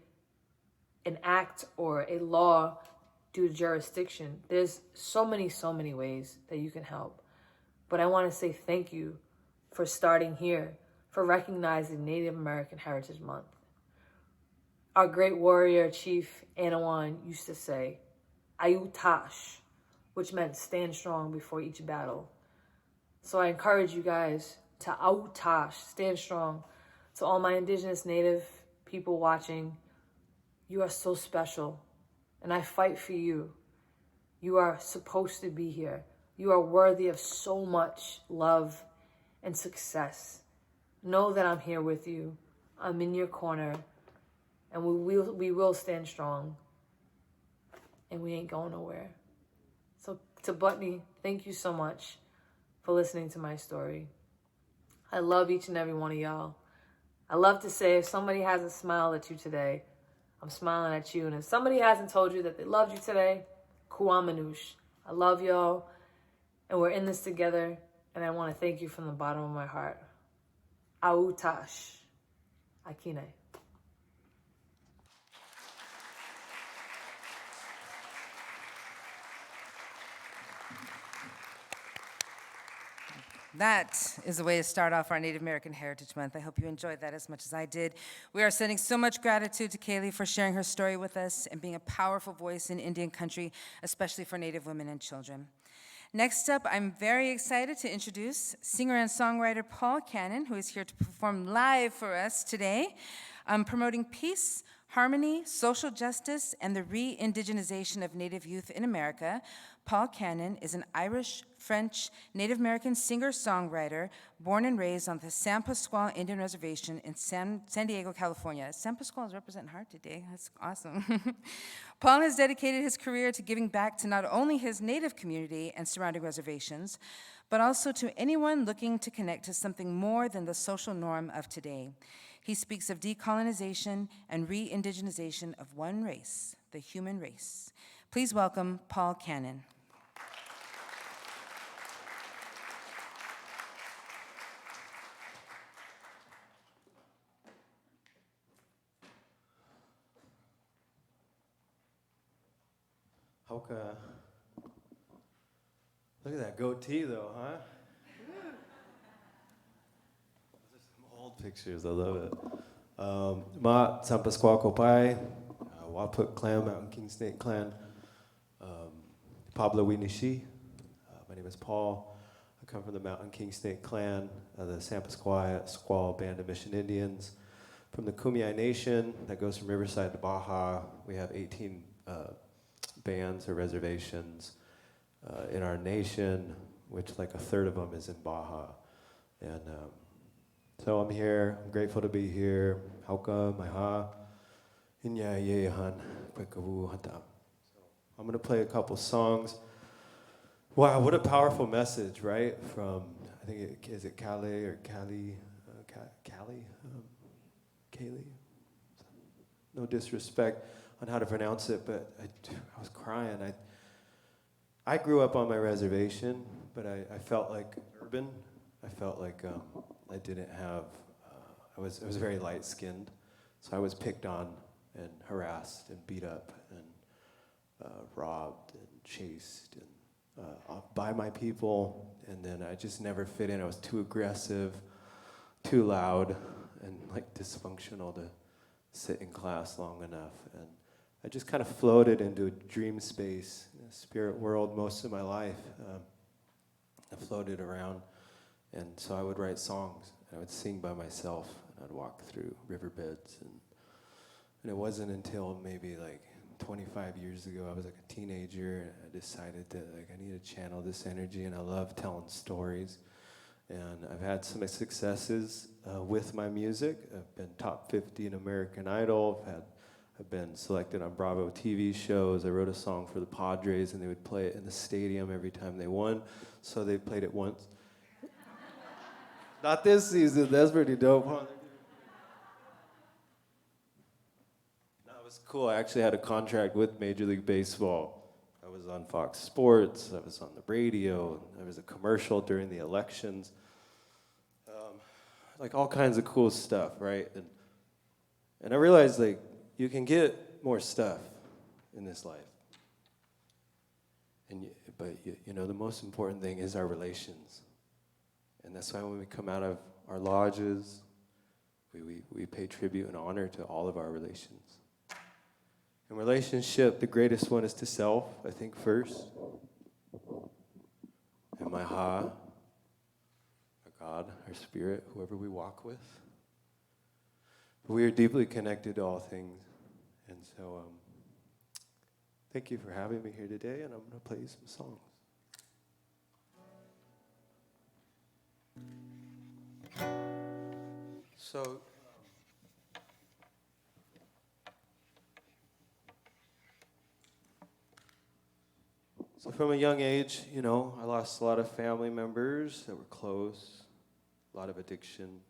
an act or a law due to jurisdiction. There's so many ways that you can help. But I want to say thank you for starting here, for recognizing Native American Heritage Month. Our great warrior chief, Anawan, used to say, Ayutash, which meant stand strong before each battle. So I encourage you guys to Ayutash, stand strong. To all my Indigenous Native people watching, you are so special, and I fight for you. You are supposed to be here. You are worthy of so much love and success. Know that I'm here with you. I'm in your corner, and we will stand strong, and we ain't going nowhere. So to Butney, thank you so much for listening to my story. I love each and every one of y'all. I love to say, if somebody hasn't smiled at you today, I'm smiling at you. And if somebody hasn't told you that they loved you today, kuamanush. I love y'all, and we're in this together, and I want to thank you from the bottom of my heart. Autash. Akine. That is a way to start off our Native American Heritage Month. I hope you enjoyed that as much as I did. We are sending so much gratitude to Kaylee for sharing her story with us and being a powerful voice in Indian country, especially for Native women and children. Next up, I'm very excited to introduce singer and songwriter Paul Cannon, who is here to perform live for us today, promoting peace, harmony, social justice, and the re-indigenization of Native youth in America. Paul Cannon is an Irish, French, Native American singer-songwriter born and raised on the San Pasqual Indian Reservation in San Diego, California. San Pasqual is representing heart today. That's awesome. Paul has dedicated his career to giving back to not only his Native community and surrounding reservations, but also to anyone looking to connect to something more than the social norm of today. He speaks of decolonization and re-indigenization of one race, the human race. Please welcome Paul Cannon. Okay. Look at that goatee, though, huh? Those are some old pictures. I love it. Ma San Pasqual Copai, Waput Clan, Mountain King Snake Clan, Pablo Winishi. My name is Paul. I come from the Mountain King Snake Clan, the San Pasqual Band of Mission Indians. from the Kumeyaay Nation that goes from Riverside to Baja. We have 18 bands or reservations in our nation, which like a third of them is in Baja. And so I'm here. I'm grateful to be here. Hauka, Maiha, Inya Yehan, Kwekawu Hatam. I'm going to play a couple songs. Wow, what a powerful message, right? From, I think, is it Calais or Cali? Cali? Kaylee? No disrespect on how to pronounce it, but I was crying. I grew up on my reservation, but I felt like urban. I felt like I didn't have, I was very light-skinned, so I was picked on and harassed and beat up and robbed and chased and by my people, and then I just never fit in. I was too aggressive, too loud, and like dysfunctional to sit in class long enough. And I just kind of floated into a dream space, a spirit world most of my life. I floated around, and so I would write songs, and I would sing by myself, and I'd walk through riverbeds, and it wasn't until maybe like 25 years ago, I was like a teenager, and I decided that like I need to channel this energy, and I love telling stories. And I've had some successes with my music. I've been top 50 in American Idol. I've been selected on Bravo TV shows. I wrote a song for the Padres, and they would play it in the stadium every time they won. So they played it once. Not this season. That's pretty dope, huh? That was cool. I actually had a contract with Major League Baseball. I was on Fox Sports. I was on the radio. There was a commercial during the elections. Like all kinds of cool stuff, right? And I realized like you can get more stuff in this life. But you know, the most important thing is our relations. And that's why when we come out of our lodges, we pay tribute and honor to all of our relations. In relationship, the greatest one is to self, I think, first. And my ha, our God, our spirit, whoever we walk with. But we are deeply connected to all things. And so thank you for having me here today, and I'm going to play you some songs. So from a young age, you know, I lost a lot of family members that were close, a lot of addiction.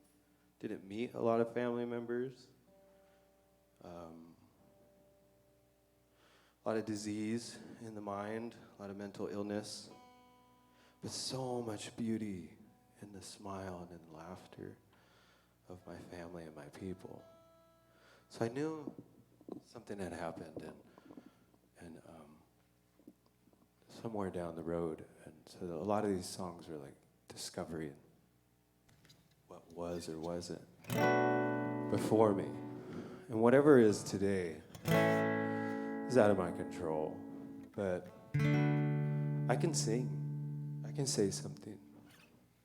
Didn't meet a lot of family members. A lot of disease in the mind, a lot of mental illness, but so much beauty in the smile and in the laughter of my family and my people. So I knew something had happened, and somewhere down the road, and so a lot of these songs were like discovery and what was or wasn't before me. And whatever is today is out of my control, but I can sing. I can say something.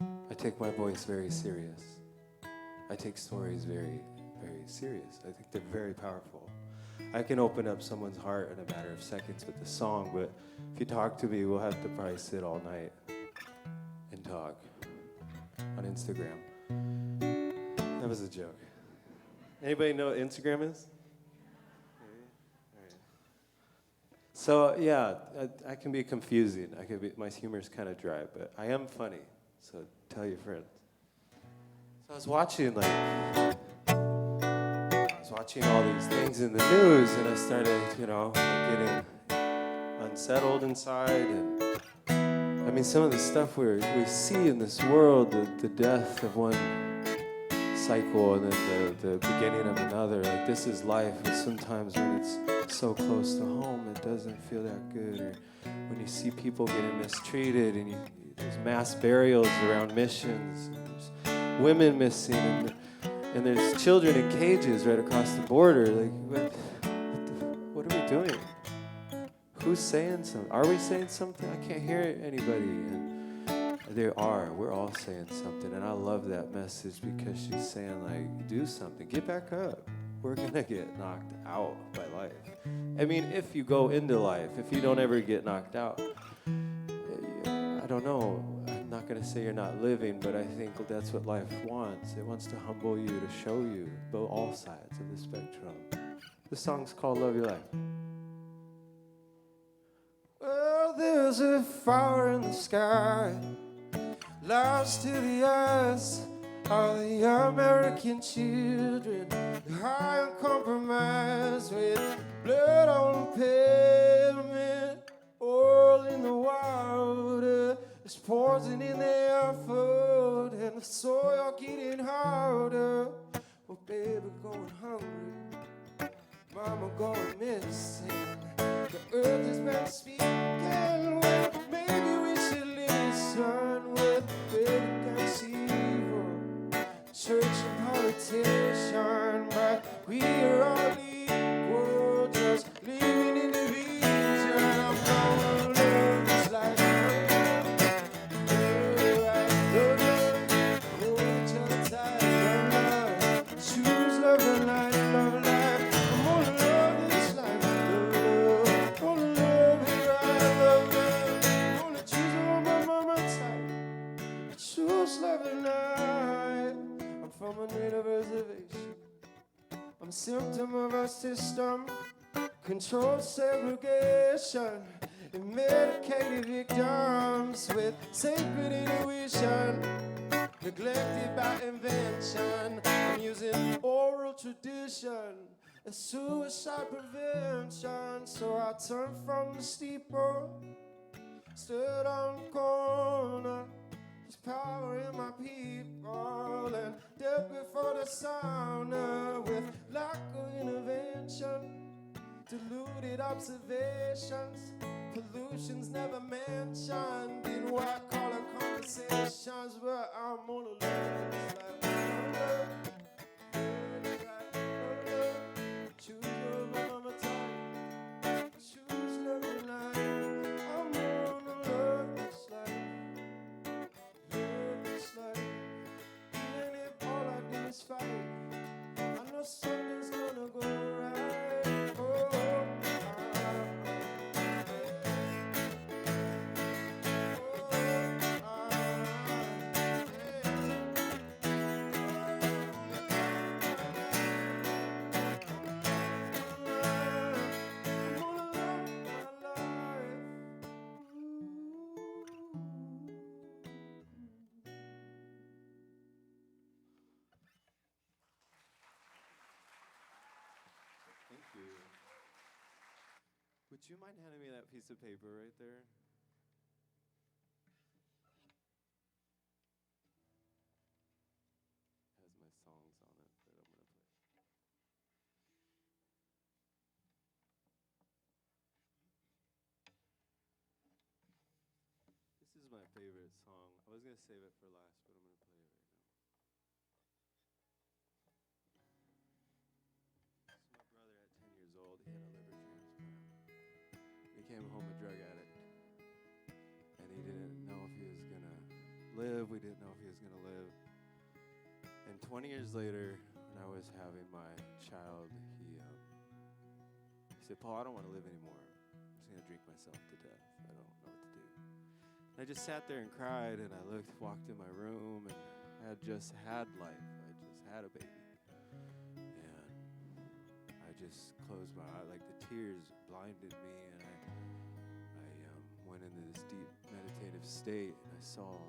I take my voice very serious. I take stories very, very serious. I think they're very powerful. I can open up someone's heart in a matter of seconds with a song, but if you talk to me, we'll have to probably sit all night and talk on Instagram. That was a joke. Anybody know what Instagram is? So yeah, I can be confusing. My humor's kind of dry, but I am funny. So tell your friends. So I was watching all these things in the news, and I started, getting unsettled inside. And I mean, some of the stuff we see in this world, the death of one cycle and then the beginning of another. Like, this is life, but sometimes when it's so close to home, it doesn't feel that good. Or when you see people getting mistreated, and there's mass burials around missions, and there's women missing, and there's children in cages right across the border. Like, what are we doing? Who's saying something? Are we saying something? I can't hear anybody. And we're all saying something, and I love that message because she's saying, like, do something, get back up. We're gonna get knocked out by life. I mean, if you go into life, if you don't ever get knocked out, I don't know, I'm not gonna say you're not living, but I think that's what life wants. It wants to humble you, to show you both all sides of the spectrum. The song's called Love Your Life. Well, there's a fire in the sky, lost to the eyes of the American children, high and compromised with blood on pavement, oil in the water, there's poison in the air food, and the soil getting harder. Well, baby, going hungry, mama going missing. The earth has been speaking. Well, maybe we should listen. With baby against evil, church and politician, but we are all equal, just living in division. I'm gonna love this life. Hold each other tight, love, love. Choose love and life, love, life. I'm gonna love this life, love. Gonna love it right, love, love. Gonna choose love my mama tight. Choose love and life. I'm from a native reservation. I'm a symptom of our system. Controlled segregation and medicated victims with sacred intuition, neglected by invention. I'm using oral tradition as suicide prevention. So I turned from the steeple, stood on the corner. There's power in my people, and death before the sauna with lack of intervention. Diluted observations, pollution's never mentioned in white collar conversations, but I'm gonna love this life. Choose love, mama time. Choose love and life. I'm gonna love this life. Love this life. Even if all I do is fight, I know something's gonna go right. Thank you. Would you mind handing me that piece of paper right there? It has my songs on it that I'm going to play. This is my favorite song. I was going to save it for last, but I'm going to play it right now. This is my brother at 10 years old. He had a liver transplant. He came home a drug addict. And he didn't know if he was going to live. We didn't know if he was going to live. And 20 years later, when I was having my child, he said, Paul, I don't want to live anymore. I'm just going to drink myself to death. I don't know what to do. And I just sat there and cried, and I walked in my room, and I had just had life. I just had a baby. And I just closed my eyes, like the tears blinded me, and I went into this deep meditative state, and I saw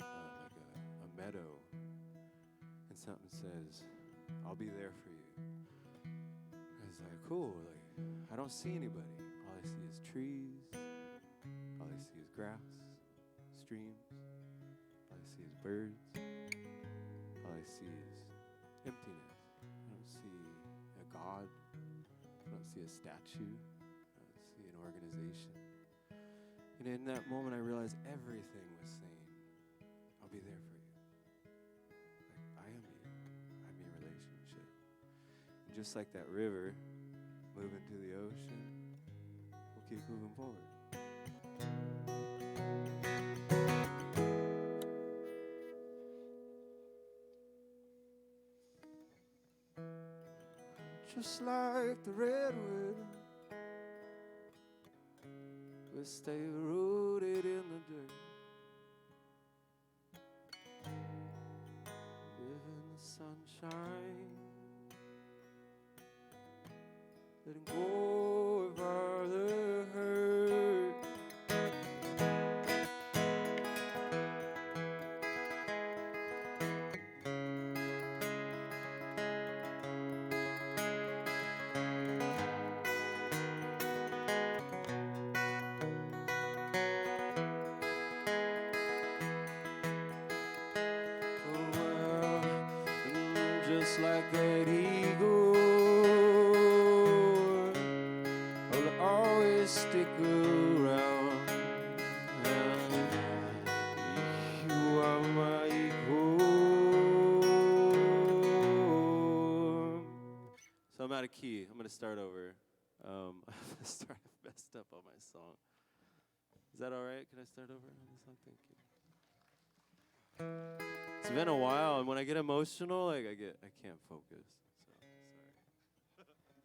a meadow, and something says, I'll be there for you. I was like, cool, like, I don't see anybody. All I see is trees, all I see is grass, streams, all I see is birds, all I see is emptiness. I don't see a God, I don't see a statue, I don't see an organization. And in that moment I realized everything was saying, I'll be there for you. Like, I am you. I'm your relationship. And just like that river moving to the ocean, we'll keep moving forward. just like the redwood. We stay rooted in the dirt. Live in the sunshine. Letting go of all the hurt. Just like that eagle, I'll always stick around. And you are my equal. So I'm out of key. I'm gonna start over. I messed up on my song. Is that all right? Can I start over on the song? Thank you. It's been a while, and when I get emotional, like I can't focus. So sorry.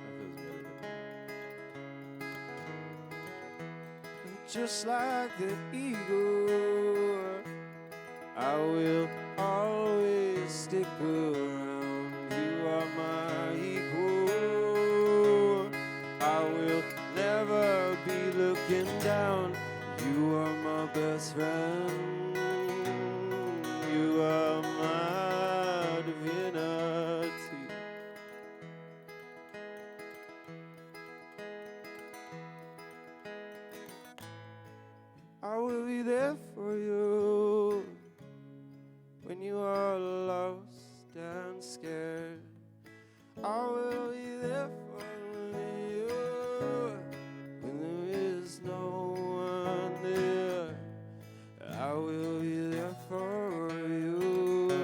That feels good. Just like the eagle, I will always stick around. You are my equal. I will never be looking down. You are my best friend. You are my divinity. I will be there for you when you are lost and scared. I will be there for you when there is no one there. I will be there for you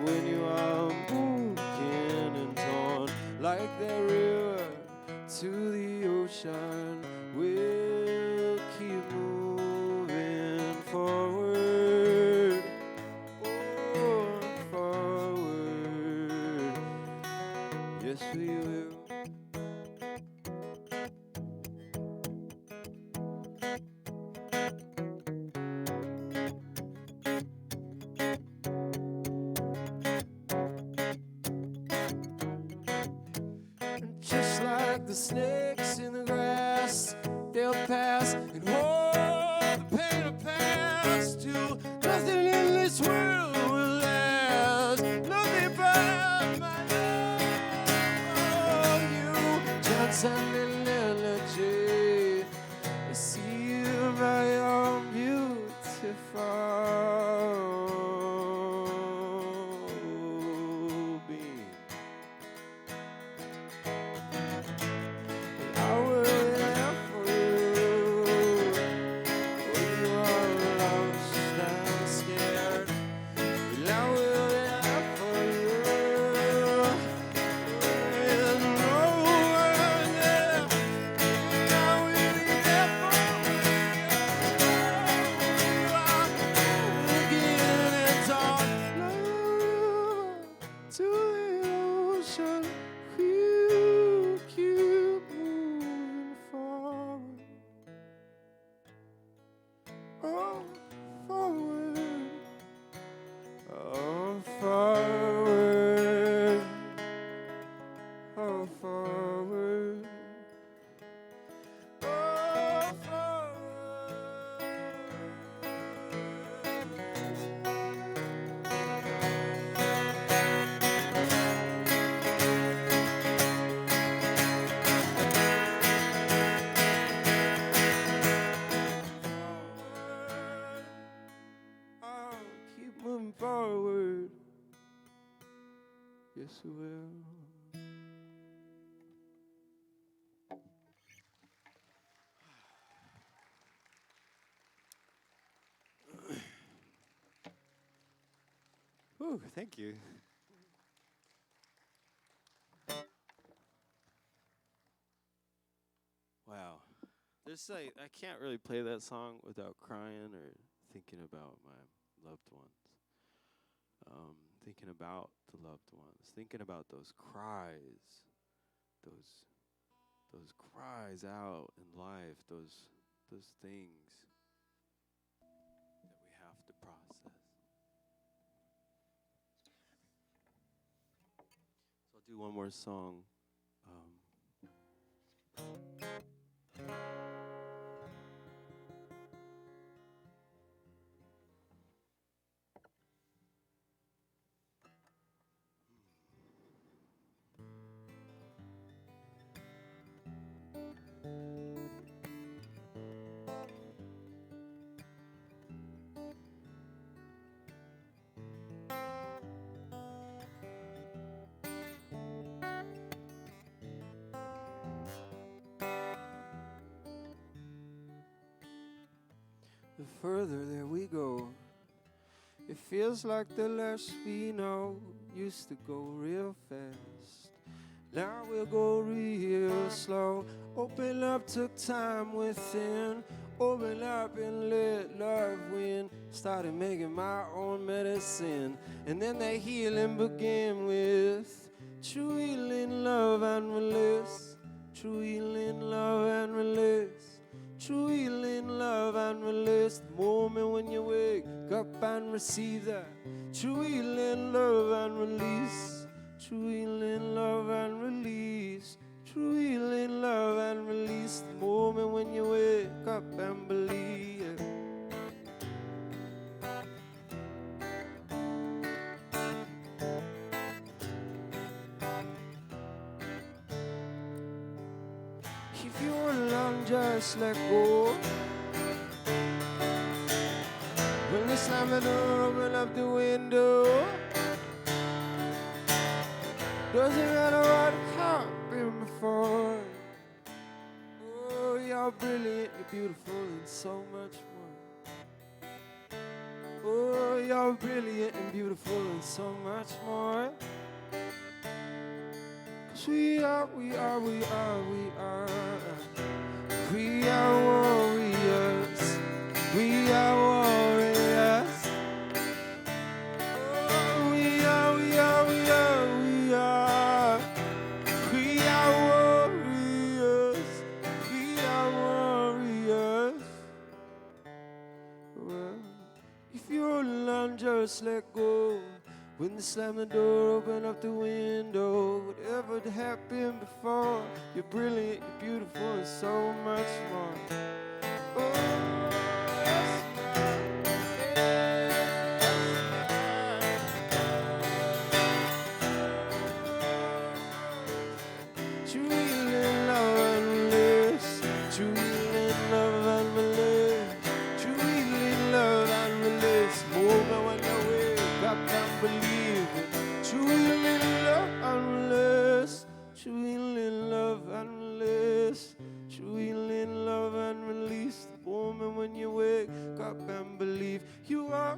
when you are broken and torn like the river to the ocean. We'll keep moving forward. Forward, yes we will. And just like the snakes in the grass, they'll pass and hold the pain of past till nothing in this world will last. Nothing but my love for you. Johnson and energy, I see you by your beautiful being. I will be there for you when you are lost and scared. And I will be there for you when no one there. I will be there for you. You are looking and talk to the ocean. We'll keep moving forward. Oh, forward. Oh, forward. Oh, forward. Oh, I'll keep moving forward. Yes, we will. Ooh, thank you. Wow. just like, I can't really play that song without crying or thinking about my loved ones. Thinking about the loved ones, thinking about those cries, those cries out in life, those things that we have to process. So I'll do one more song. The further that we go, it feels like the less we know. Used to go real fast, now we'll go real slow. Open up, took time within. Open up and let love win. Started making my own medicine, and then the healing began with true healing, love and release. True healing, love and release. True healing, love and release. The moment when you wake up and receive that. True healing, love and release. True healing, love and release. True healing, love and release. The moment when you wake up and believe it. If you're alone, just let go. When they slam the door, open up the window. Doesn't matter what happened before. Oh, you're brilliant, you're beautiful, and so much more. Oh, you're brilliant and beautiful, and so much more. 'Cause we are warriors. We are warriors. Oh, we are warriors. We are warriors. Well, if you're alone, just let go. When they slam the door, open up the window. Whatever happened before, you're brilliant, you're beautiful, and so much more. Oh, yes, true healing, love and release. True healing, love and release. True healing, love and release. Moment when you wake up and believe it. True healing, love and release. True healing, love and release. True healing, love and release. The moment when you wake up and believe. You are.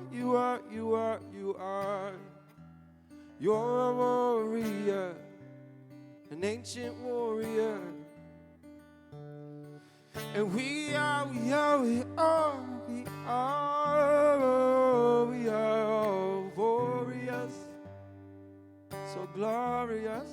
You're a warrior, an ancient warrior. And we are warriors, so glorious.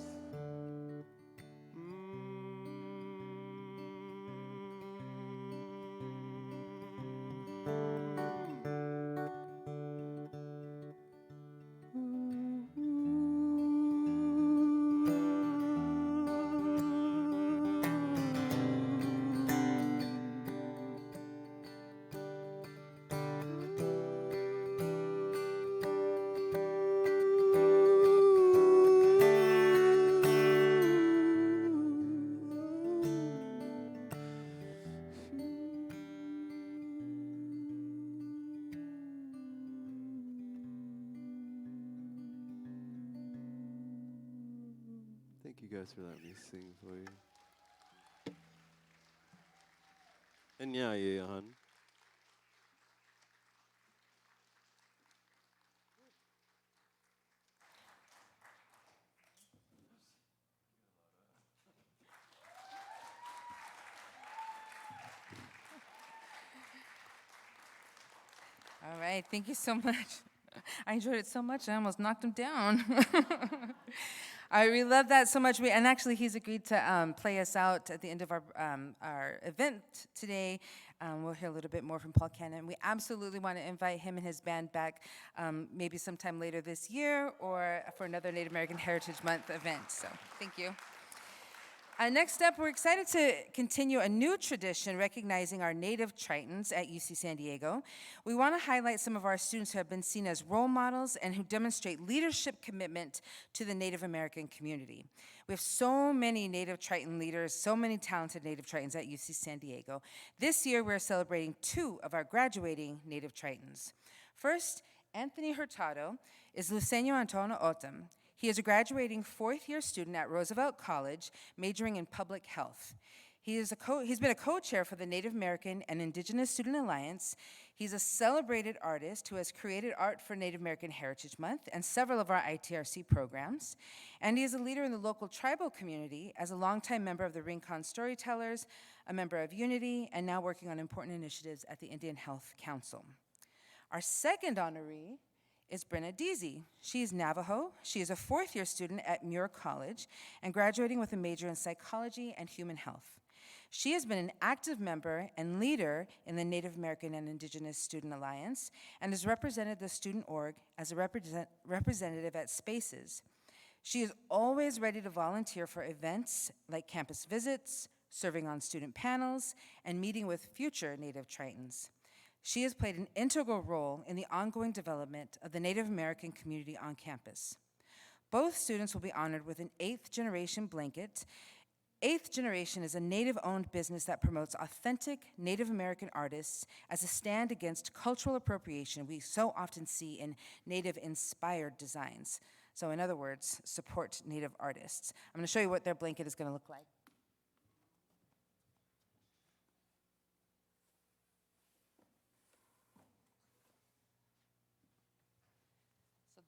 Thank you guys for letting me sing for you. And yeah, hon. All right, thank you so much. I enjoyed it so much, I almost knocked him down. We love that so much. And actually, he's agreed to play us out at the end of our event today. We'll hear a little bit more from Paul Cannon. We absolutely want to invite him and his band back maybe sometime later this year or for another Native American Heritage Month event. So thank you. Next up, we're excited to continue a new tradition recognizing our native Tritons at UC San Diego. We want to highlight some of our students who have been seen as role models and who demonstrate leadership commitment to the Native American community. We have so many Native Triton leaders, so many talented Native Tritons at UC San Diego. This year, we're celebrating 2 of our graduating Native Tritons. First, Anthony Hurtado is Luceño Antonio Otam. He is a graduating 4th-year student at Roosevelt College, majoring in public health. He's been a co-chair for the Native American and Indigenous Student Alliance. He's a celebrated artist who has created art for Native American Heritage Month and several of our ITRC programs. And he is a leader in the local tribal community as a longtime member of the Rincon Storytellers, a member of Unity, and now working on important initiatives at the Indian Health Council. Our second honoree is Brenna Deasy. She is Navajo. She is a 4th-year student at Muir College and graduating with a major in psychology and human health. She has been an active member and leader in the Native American and Indigenous Student Alliance and has represented the student org as a representative at Spaces. She is always ready to volunteer for events like campus visits, serving on student panels, and meeting with future Native Tritons. She has played an integral role in the ongoing development of the Native American community on campus. Both students will be honored with an 8th Generation blanket. 8th Generation is a Native-owned business that promotes authentic Native American artists as a stand against cultural appropriation we so often see in Native-inspired designs. So in other words, support Native artists. I'm going to show you what their blanket is going to look like.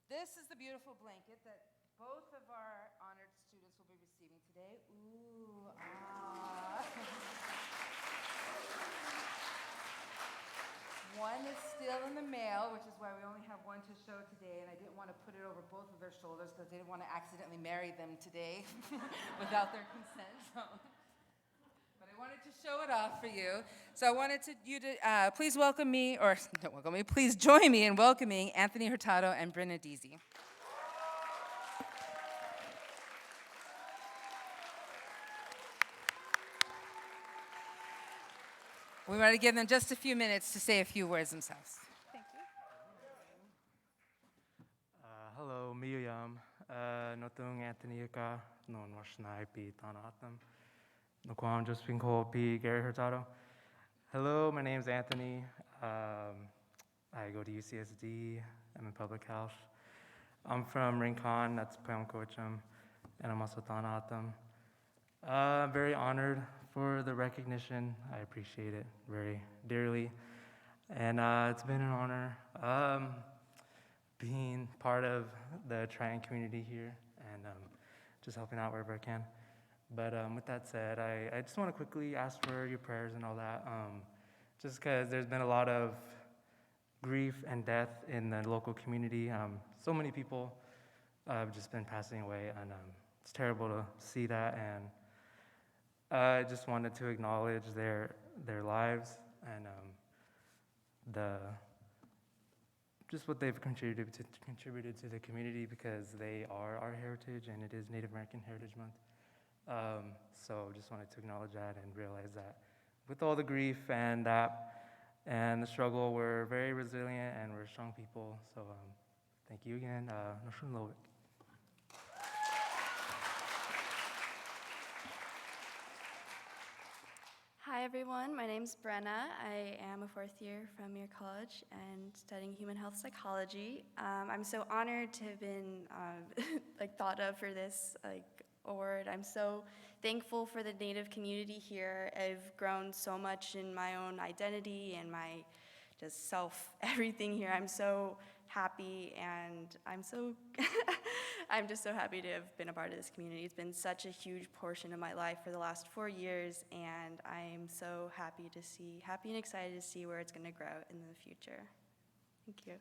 This is the beautiful blanket that both of our honored students will be receiving today. Ooh, ah. One is still in the mail, which is why we only have one to show today, and I didn't want to put it over both of their shoulders because I didn't want to accidentally marry them today without their consent. So. But I wanted to show it off for you. So I wanted you to please welcome me, or don't welcome me, please join me in welcoming Anthony Hurtado and Brenna Deasy. We want to give them just a few minutes to say a few words themselves. Thank you. Hello, Miyam. Notung Anthony Ka, non washnai pi tanatam. Noquam just been called P. Gary Hurtado. Hello, my name is Anthony. I go to UCSD. I'm in public health. I'm from Rincon, that's Puyalcochum, and I'm also Tanatam. I'm very honored for the recognition. I appreciate it very dearly. And it's been an honor being part of the Triton community here and just helping out wherever I can. But with that said, I just want to quickly ask for your prayers and all that, just because there's been a lot of grief and death in the local community. So many people have just been passing away, and it's terrible to see that. And I just wanted to acknowledge their lives and just what they've contributed to the community, because they are our heritage, and it is Native American Heritage Month. So just wanted to acknowledge that and realize that with all the grief and the struggle, we're very resilient and we're strong people. So thank you again. Noshun Lovik. Hi everyone, my name's Brenna. I am a 4th year from Muir College and studying human health psychology. I'm so honored to have been thought of for this award. I'm so thankful for the Native community here. I've grown so much in my own identity and my just self, everything here. I'm so happy, and I'm just so happy to have been a part of this community. It's been such a huge portion of my life for the last 4 years, and I'm so happy and excited to see where it's going to grow in the future. Thank you.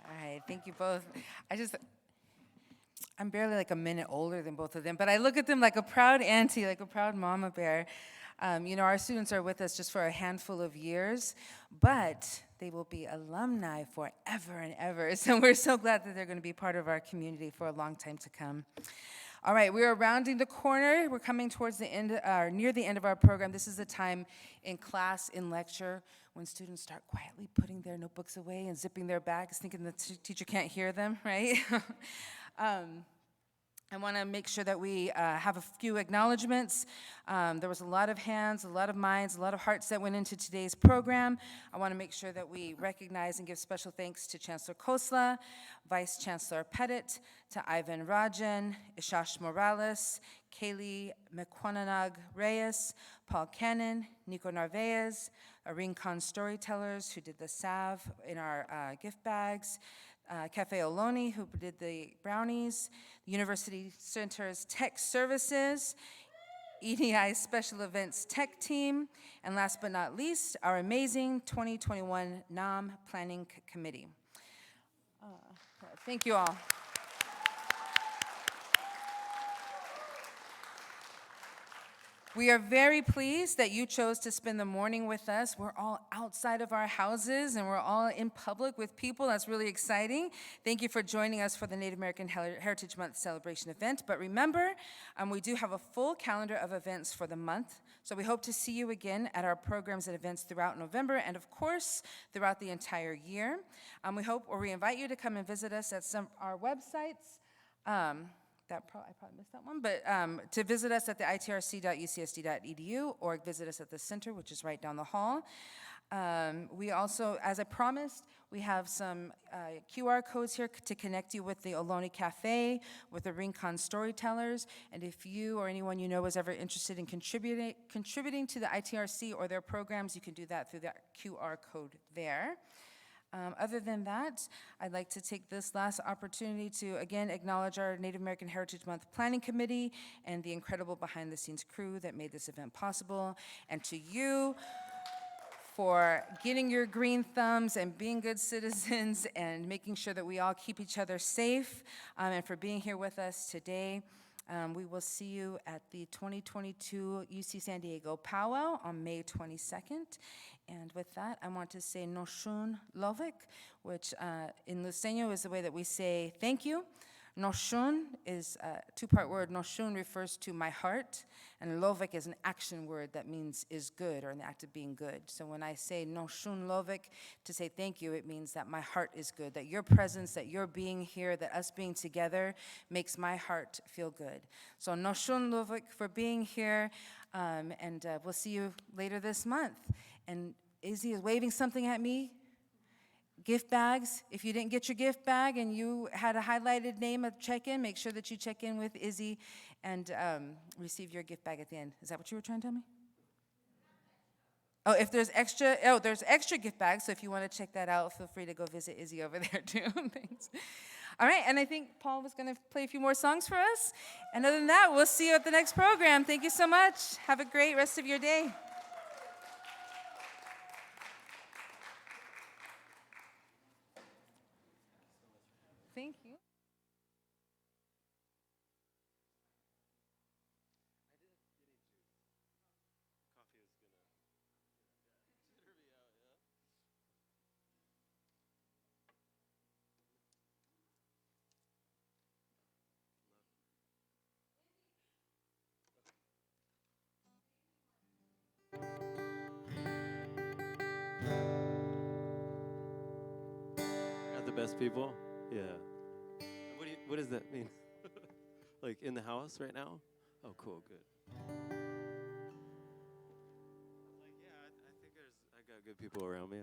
All right, thank you both. I'm barely like a minute older than both of them, but I look at them like a proud auntie, like a proud mama bear. Our students are with us just for a handful of years, but they will be alumni forever and ever. So we're so glad that they're going to be part of our community for a long time to come. All right, we are rounding the corner. We're coming towards the end, near the end of our program. This is the time in class, in lecture, when students start quietly putting their notebooks away and zipping their bags, thinking the teacher can't hear them, right? I want to make sure that we have a few acknowledgments. There was a lot of hands, a lot of minds, a lot of hearts that went into today's program. I want to make sure that we recognize and give special thanks to Chancellor Khosla, Vice Chancellor Pettit, to Ivan Rajan, Ishash Morales, Kaylee McQuananag Reyes, Paul Cannon, Nico Narvaez, our Rincon storytellers who did the salve in our gift bags, Cafe Oloni, who did the brownies, the University Center's Tech Services, EDI's Special Events Tech Team, and last but not least, our amazing 2021 NAHM Planning Committee. Thank you all. We are very pleased that you chose to spend the morning with us. We're all outside of our houses and we're all in public with people. That's really exciting. Thank you for joining us for the Native American Heritage Month celebration event. But remember, we do have a full calendar of events for the month. So we hope to see you again at our programs and events throughout November and, of course, throughout the entire year. We invite you to come and visit us at our websites. I probably missed that one, but to visit us at the itrc.ucsd.edu or visit us at the center, which is right down the hall. We also, as I promised, we have some QR codes here to connect you with the Ohlone Cafe, with the Rincon storytellers, and if you or anyone you know is ever interested in contributing to the ITRC or their programs, you can do that through that QR code there. Other than that, I'd like to take this last opportunity to again acknowledge our Native American Heritage Month Planning Committee and the incredible behind-the-scenes crew that made this event possible, and to you for getting your green thumbs and being good citizens and making sure that we all keep each other safe, and for being here with us today. We will see you at the 2022 UC San Diego Powwow on May 22nd. And with that, I want to say Noshun Lovik, which in Luiseño is the way that we say thank you. Noshun is a two-part word. Noshun refers to my heart, and Lovik is an action word that means is good or an act of being good. So when I say Noshun Lovik to say thank you, it means that my heart is good, that your presence, that your being here, that us being together makes my heart feel good. So Noshun Lovik for being here, and we'll see you later this month. And Izzy is waving something at me. Gift bags. If you didn't get your gift bag and you had a highlighted name of check-in, make sure that you check in with Izzy and receive your gift bag at the end. Is that what you were trying to tell me? Oh, there's extra gift bags, so if you want to check that out, feel free to go visit Izzy over there too. Thanks. All right, and I think Paul was going to play a few more songs for us. And other than that, we'll see you at the next program. Thank you so much. Have a great rest of your day. Thank you. Got the best people? Yeah. What does that mean? Like in the house right now? Oh, cool, good. Like, yeah, I think I got good people around me.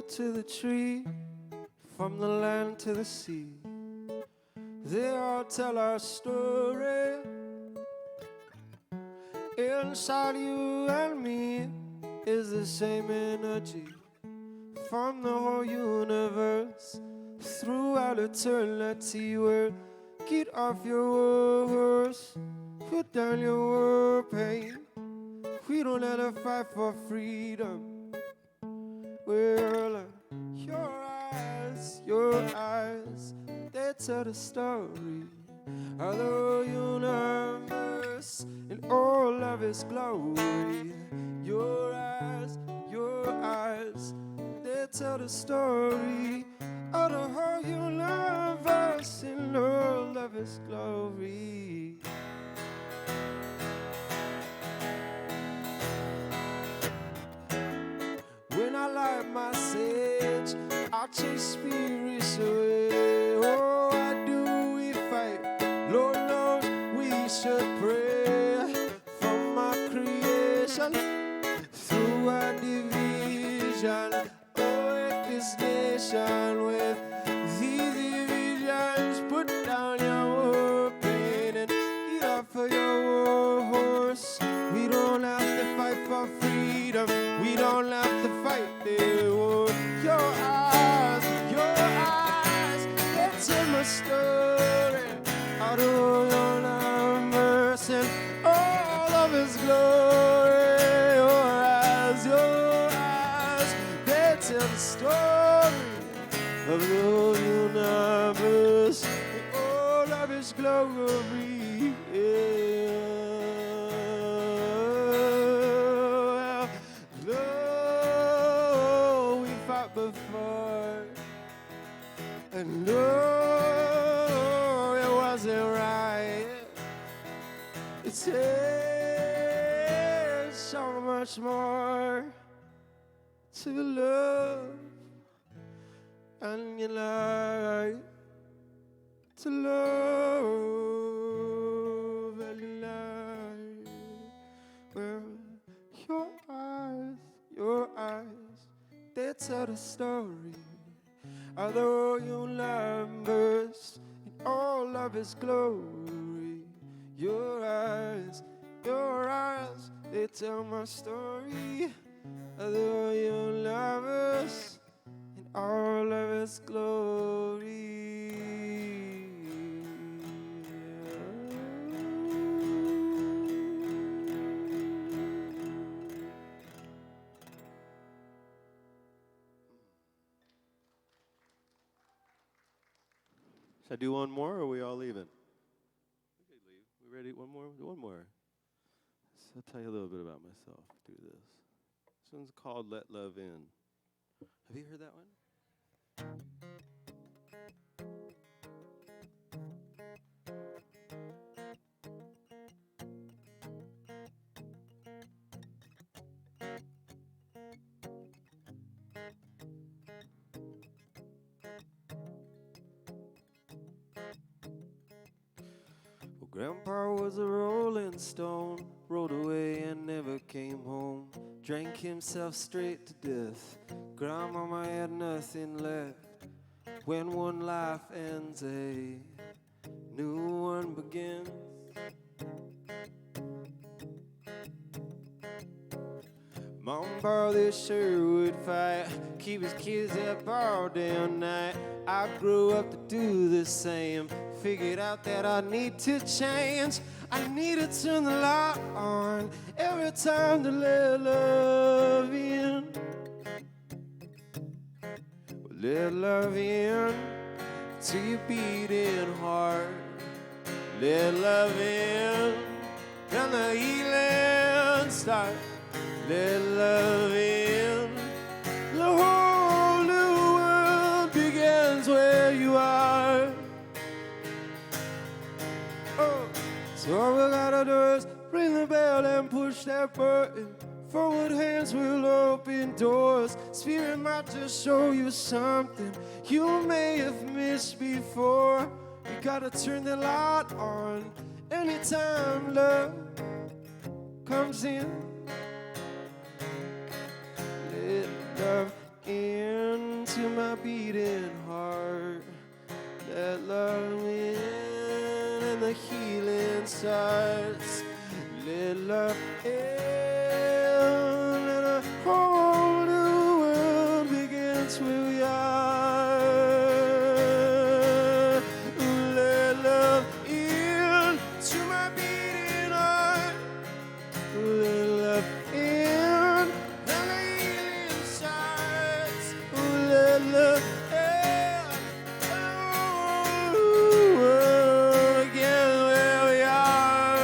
to the tree, from the land to the sea. They all tell our story. Inside you and me is the same energy from the whole universe throughout eternity. Well, get off your horse, put down your war paint. We don't have to fight for freedom. Well, your eyes, they tell the story of the universe in all of its glory. Your eyes, they tell the story of the whole universe in all of its glory. When I light my sage, I chase spirits away. Oh, why do we fight? Lord knows we should pray for my creation through our division. Oh, wake this nation with these divisions. Put down your war paint and get off of your war horse. We don't have to fight for freedom. We don't have to fight the war. Your eyes, they tell my story. Out of all your mercy and all of His glory. Your eyes, they tell the story of the universe and all of His glory. Yeah. Before, and no, it wasn't right. It takes so much more to love and you like to love and you like. Well, your eyes, they tell the story of the whole universe in all of its glory. Your eyes, they tell my story of the whole universe in all of its glory. Should I do one more, or are we all leaving? We could leave. We ready? One more? One more. So I'll tell you a little bit about myself through this. This one's called Let Love In. Have you heard that one? Grandpa was a rolling stone, rode away and never came home. Drank himself straight to death. Grandmama had nothing left. When one life ends, a new one begins. Mom and Pa, they sure would fight, keep his kids up all day and night. I grew up to do the same, figured out that I need to change. I need to turn the light on every time to let love in. Let love in to your beating heart. Let love in and the healing start. Let love in. The whole new world begins where you are. Oh, so all we gotta do is ring the bell and push that button. Forward hands will open doors. Spirit might just show you something you may have missed before. You gotta turn the light on anytime love comes in. Let love in. and the healing starts. Let love in, and a whole new world begins where we are. Let love in to my beating heart. Let love in, and the healing starts. Let love in, again where we are.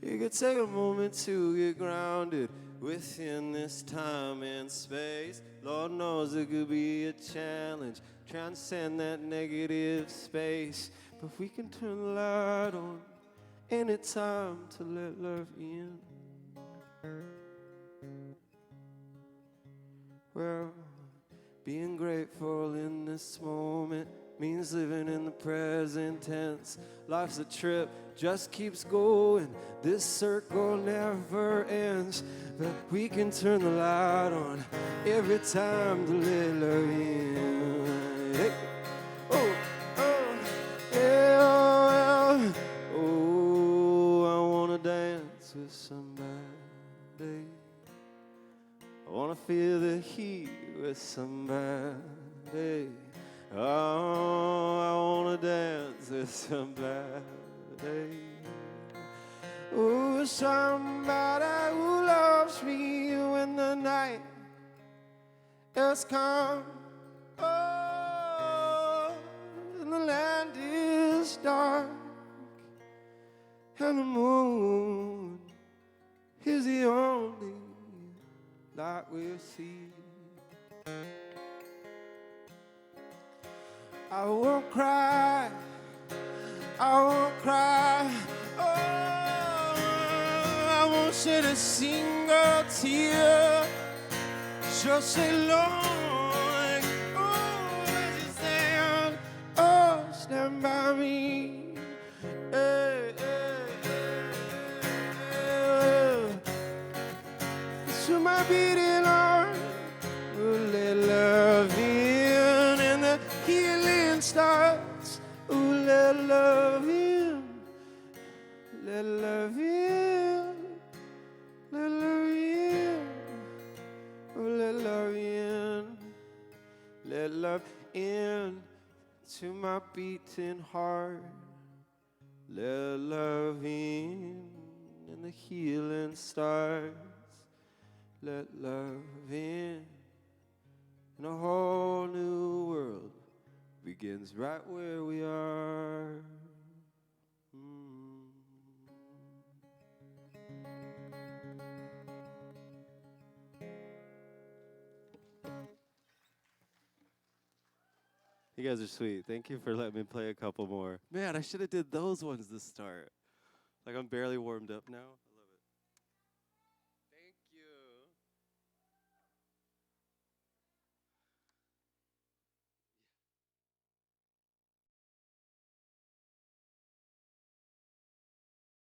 You could take a moment to get grounded within this time and space. Lord knows it could be a challenge. Transcend that negative space. But we can turn the light on, and it's time to let love in. Well, being grateful in this moment means living in the present tense. Life's a trip, just keeps going. This circle never ends. But we can turn the light on every time to let love in. Hey. Oh, oh, yeah, oh, I wanna dance with somebody. I wanna feel the heat with somebody. Oh, I wanna dance with somebody. Oh, somebody who loves me when the night has come. Oh, and the land is dark, and the moon is the only light we'll see. I won't cry, I won't cry. Oh, I won't shed a single tear. Just say, Lord, oh, as you stand, oh, stand by me. Hey, hey, hey. To my beating heart, oh, let love in, and the healing starts. Oh, let love in, let love in, let love in, oh, let love in, let love in to my beating heart. Let love in, and the healing starts. Let love in, and a whole new world begins right where we are. You guys are sweet. Thank you for letting me play a couple more. Man, I should have did those ones to start. Like, I'm barely warmed up now.